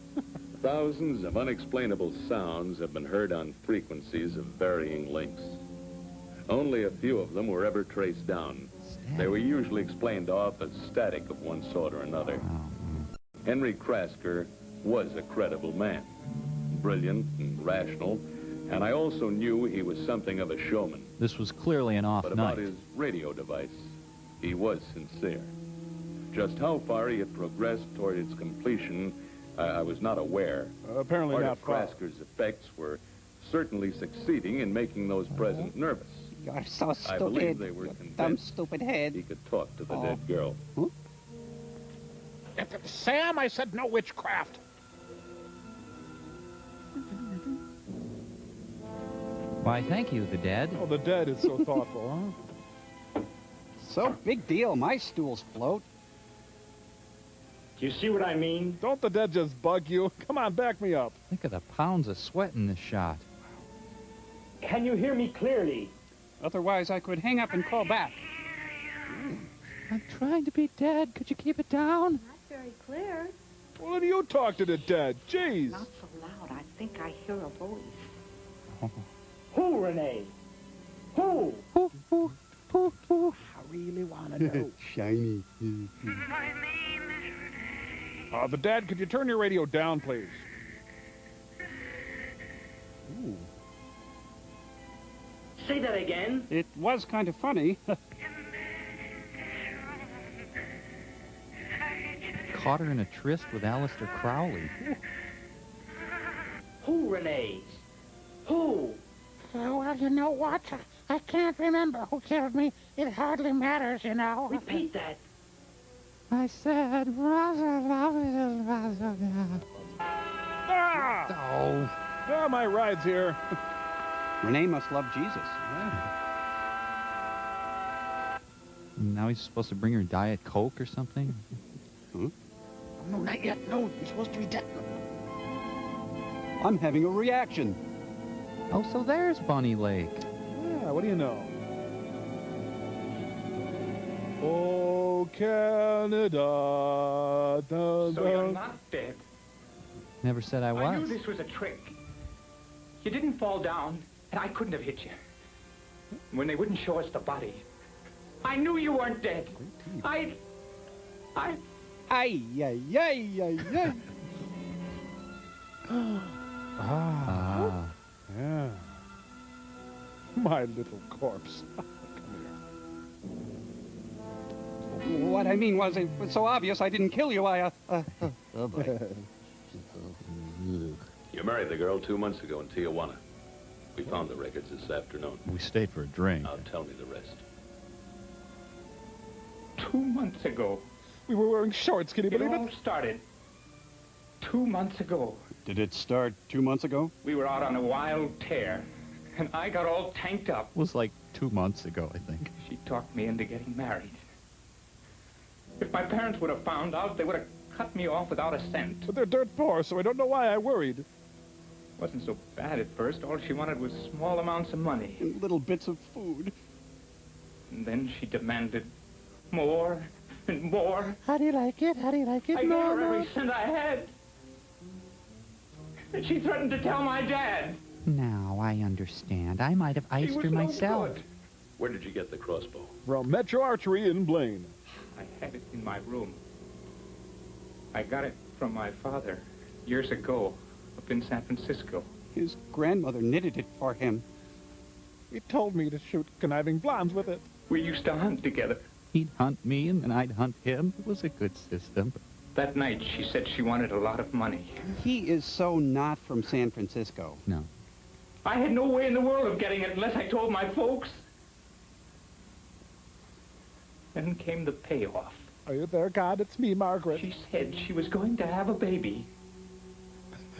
Thousands of unexplainable sounds have been heard on frequencies of varying lengths. Only a few of them were ever traced down. They were usually explained off as static of one sort or another. Henry Krasker was a credible man, brilliant and rational, and I also knew he was something of a showman. This was clearly an off But night. about his radio device, he was sincere. Just how far he had progressed toward its completion, I was not aware. Apparently Part not of far. Krasker's effects were certainly succeeding in making those present nervous. You're so stupid. I believe they were you dumb, convinced stupid head. he could talk to the dead girl. Sam, I said no witchcraft. Why, thank you, the dead. Oh, the dead is so thoughtful, huh? So big deal, my stools float. Do you see what I mean? Don't the dead just bug you? Come on, back me up. Think of the pounds of sweat in this shot. Can you hear me clearly? Otherwise, I could hang up and call back. I'm trying to be dead. Could you keep it down? Not very clear. Well, then you talk to the dead. Jeez. Not so loud. I think I hear a voice. Who, Renee? Who? Who? I really want to know. Shiny. The dad, could you turn your radio down, please? Ooh. Say that again. It was kind of funny. Caught her in a tryst with Aleister Crowley. Who, Renee? Who? Well, you know what? I can't remember who killed me. It hardly matters, you know. Repeat that. I said... Oh, my ride's here. Renee must love Jesus. Now he's supposed to bring her Diet Coke or something? Huh? No, not yet. No, you're supposed to be dead. I'm having a reaction. Oh, so there's Bunny Lake. Yeah, what do you know? Oh, Oh, Canada. Dun, So you're dun. not dead. Never said I was. I knew this was a trick. You didn't fall down, and I couldn't have hit you. When they wouldn't show us the body, I knew you weren't dead. Ay, ay, ay, ay, ay. Ah. Yeah. My little corpse. What I mean was, it was so obvious I didn't kill you. Oh, boy. You married the girl 2 months ago in Tijuana. We found the records this afternoon. We stayed for a drink. Now tell me the rest. 2 months ago. We were wearing shorts, can you It believe all it? started 2 months ago. Did it start 2 months ago? We were out on a wild tear, and I got all tanked up. It was like 2 months ago, I think. She talked me into getting married. If my parents would have found out, they would have cut me off without a cent. But they're dirt poor, so I don't know why I worried. Wasn't so bad at first. All she wanted was small amounts of money. And little bits of food. And then she demanded more and more. How do you like it? How do you like it? I gave her every cent I had. And she threatened to tell my dad. Now I understand. I might have iced her myself. Good. Where did you get the crossbow? From Metro Archery in Blaine. I had it in my room. I got it from my father years ago up in San Francisco. His grandmother knitted it for him. He told me to shoot conniving blondes with it. We used to hunt together. He'd hunt me, and then I'd hunt him. It was a good system. That night, she said she wanted a lot of money. He is so not from San Francisco. No. I had no way in the world of getting it unless I told my folks. Then came the payoff. Are you there, God? It's me, Margaret. She said she was going to have a baby.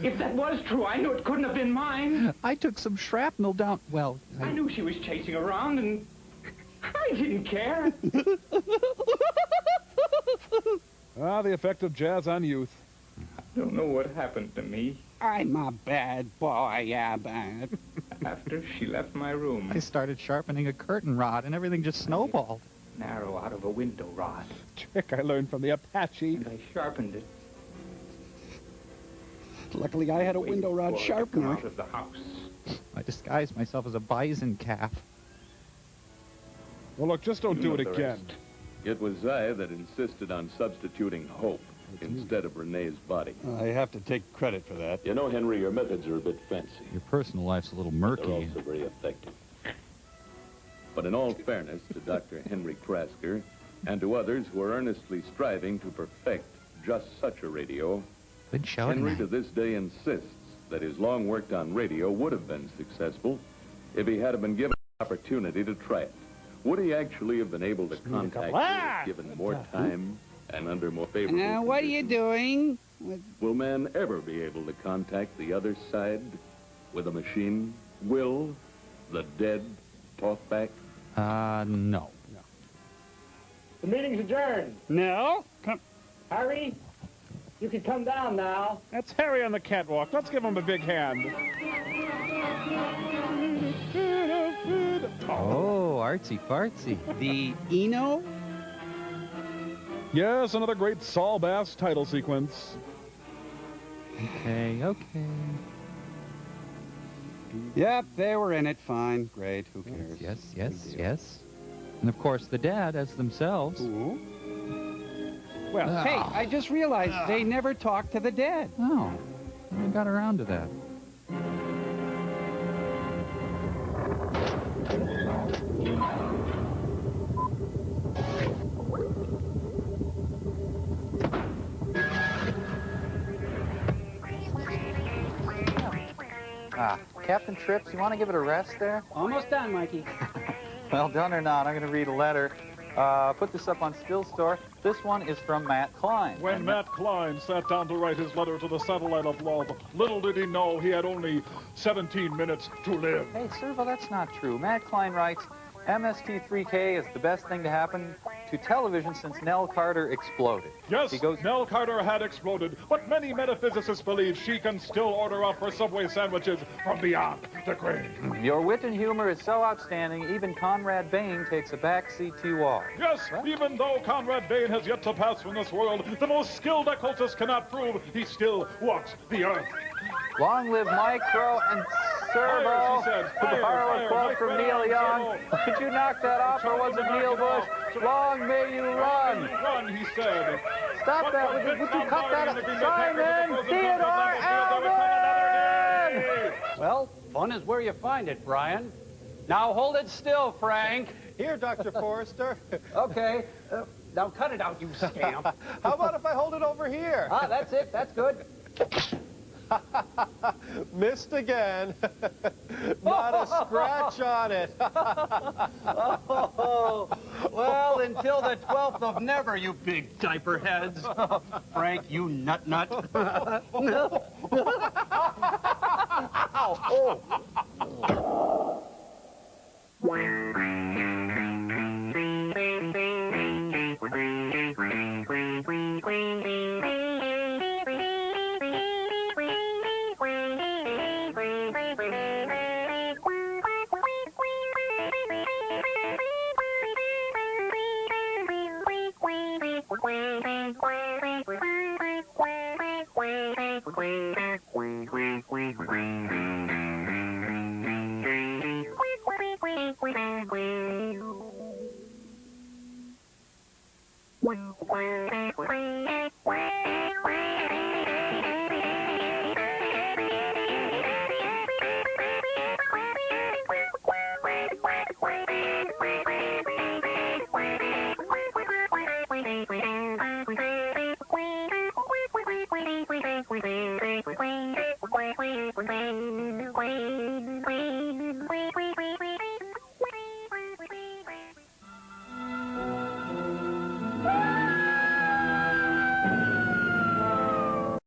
If that was true, I knew it couldn't have been mine. I took some shrapnel down. Well, I knew she was chasing around, and I didn't care. Ah, the effect of jazz on youth. I don't know what happened to me. I'm a bad boy, yeah, bad. After she left my room. I started sharpening a curtain rod, and everything just snowballed. An arrow out of a window rod. Trick I learned from the Apache. And I sharpened it. Luckily, I had a window rod sharpener. Out of the house. I disguised myself as a bison calf. Well, look, just don't do it again. It was I that insisted on substituting Hope instead of Renee's body. I have to take credit for that. You know, Henry, your methods are a bit fancy. Your personal life's a little They're murky. also very effective. But in all fairness to Dr. Henry Krasker and to others who are earnestly striving to perfect just such a radio, Good show Henry tonight. to this day insists that his long work on radio would have been successful if he had been given an opportunity to try it. Would he actually have been able to contact you if given more time and under more favorable Now, what are you doing? Will man ever be able to contact the other side with a machine? Will the dead talk back? No. The meeting's adjourned. No? Come. Harry, you can come down now. That's Harry on the catwalk. Let's give him a big hand. Oh, artsy fartsy. The Eno? Yes, another great Saul Bass title sequence. Okay, okay. Yep, they were in it. Fine. Great. Who cares? Yes, yes, yes. And of course, the dad as themselves. Ooh. Well, hey, I just realized they never talked to the dead. Oh, we got around to that. Captain Trips, you want to give it a rest there? Almost done, Mikey. Well, done or not, I'm going to read a letter. Put this up on Still Store. This one is from Matt Klein. When Matt Klein sat down to write his letter to the satellite of love, little did he know he had only 17 minutes to live. Hey, sir, well, that's not true. Matt Klein writes, MST3K is the best thing to happen to television since Nell Carter exploded. Yes, Nell Carter had exploded, but many metaphysicists believe she can still order up her Subway sandwiches from beyond the grave. Your wit and humor is so outstanding, even Conrad Bain takes a backseat to you all. Yes, even though Conrad Bain has yet to pass from this world, the most skilled occultist cannot prove he still walks the earth. Long live Micro and Servo. To borrow a quote from Neil Young. Did you knock that off, or was it Neil Bush? Long may you run. Run, he said. Stop that. Would you cut that up? Simon Theodore Allen! Well, fun is where you find it, Brian. Now hold it still, Frank. Here, Dr. Forrester. Okay. Now cut it out, you scamp. How about if I hold it over here? Ah, that's it. That's good. Missed again. Not a scratch on it. Oh, well, until the 12th of never, you big diaper heads. Frank, you nut. Ow.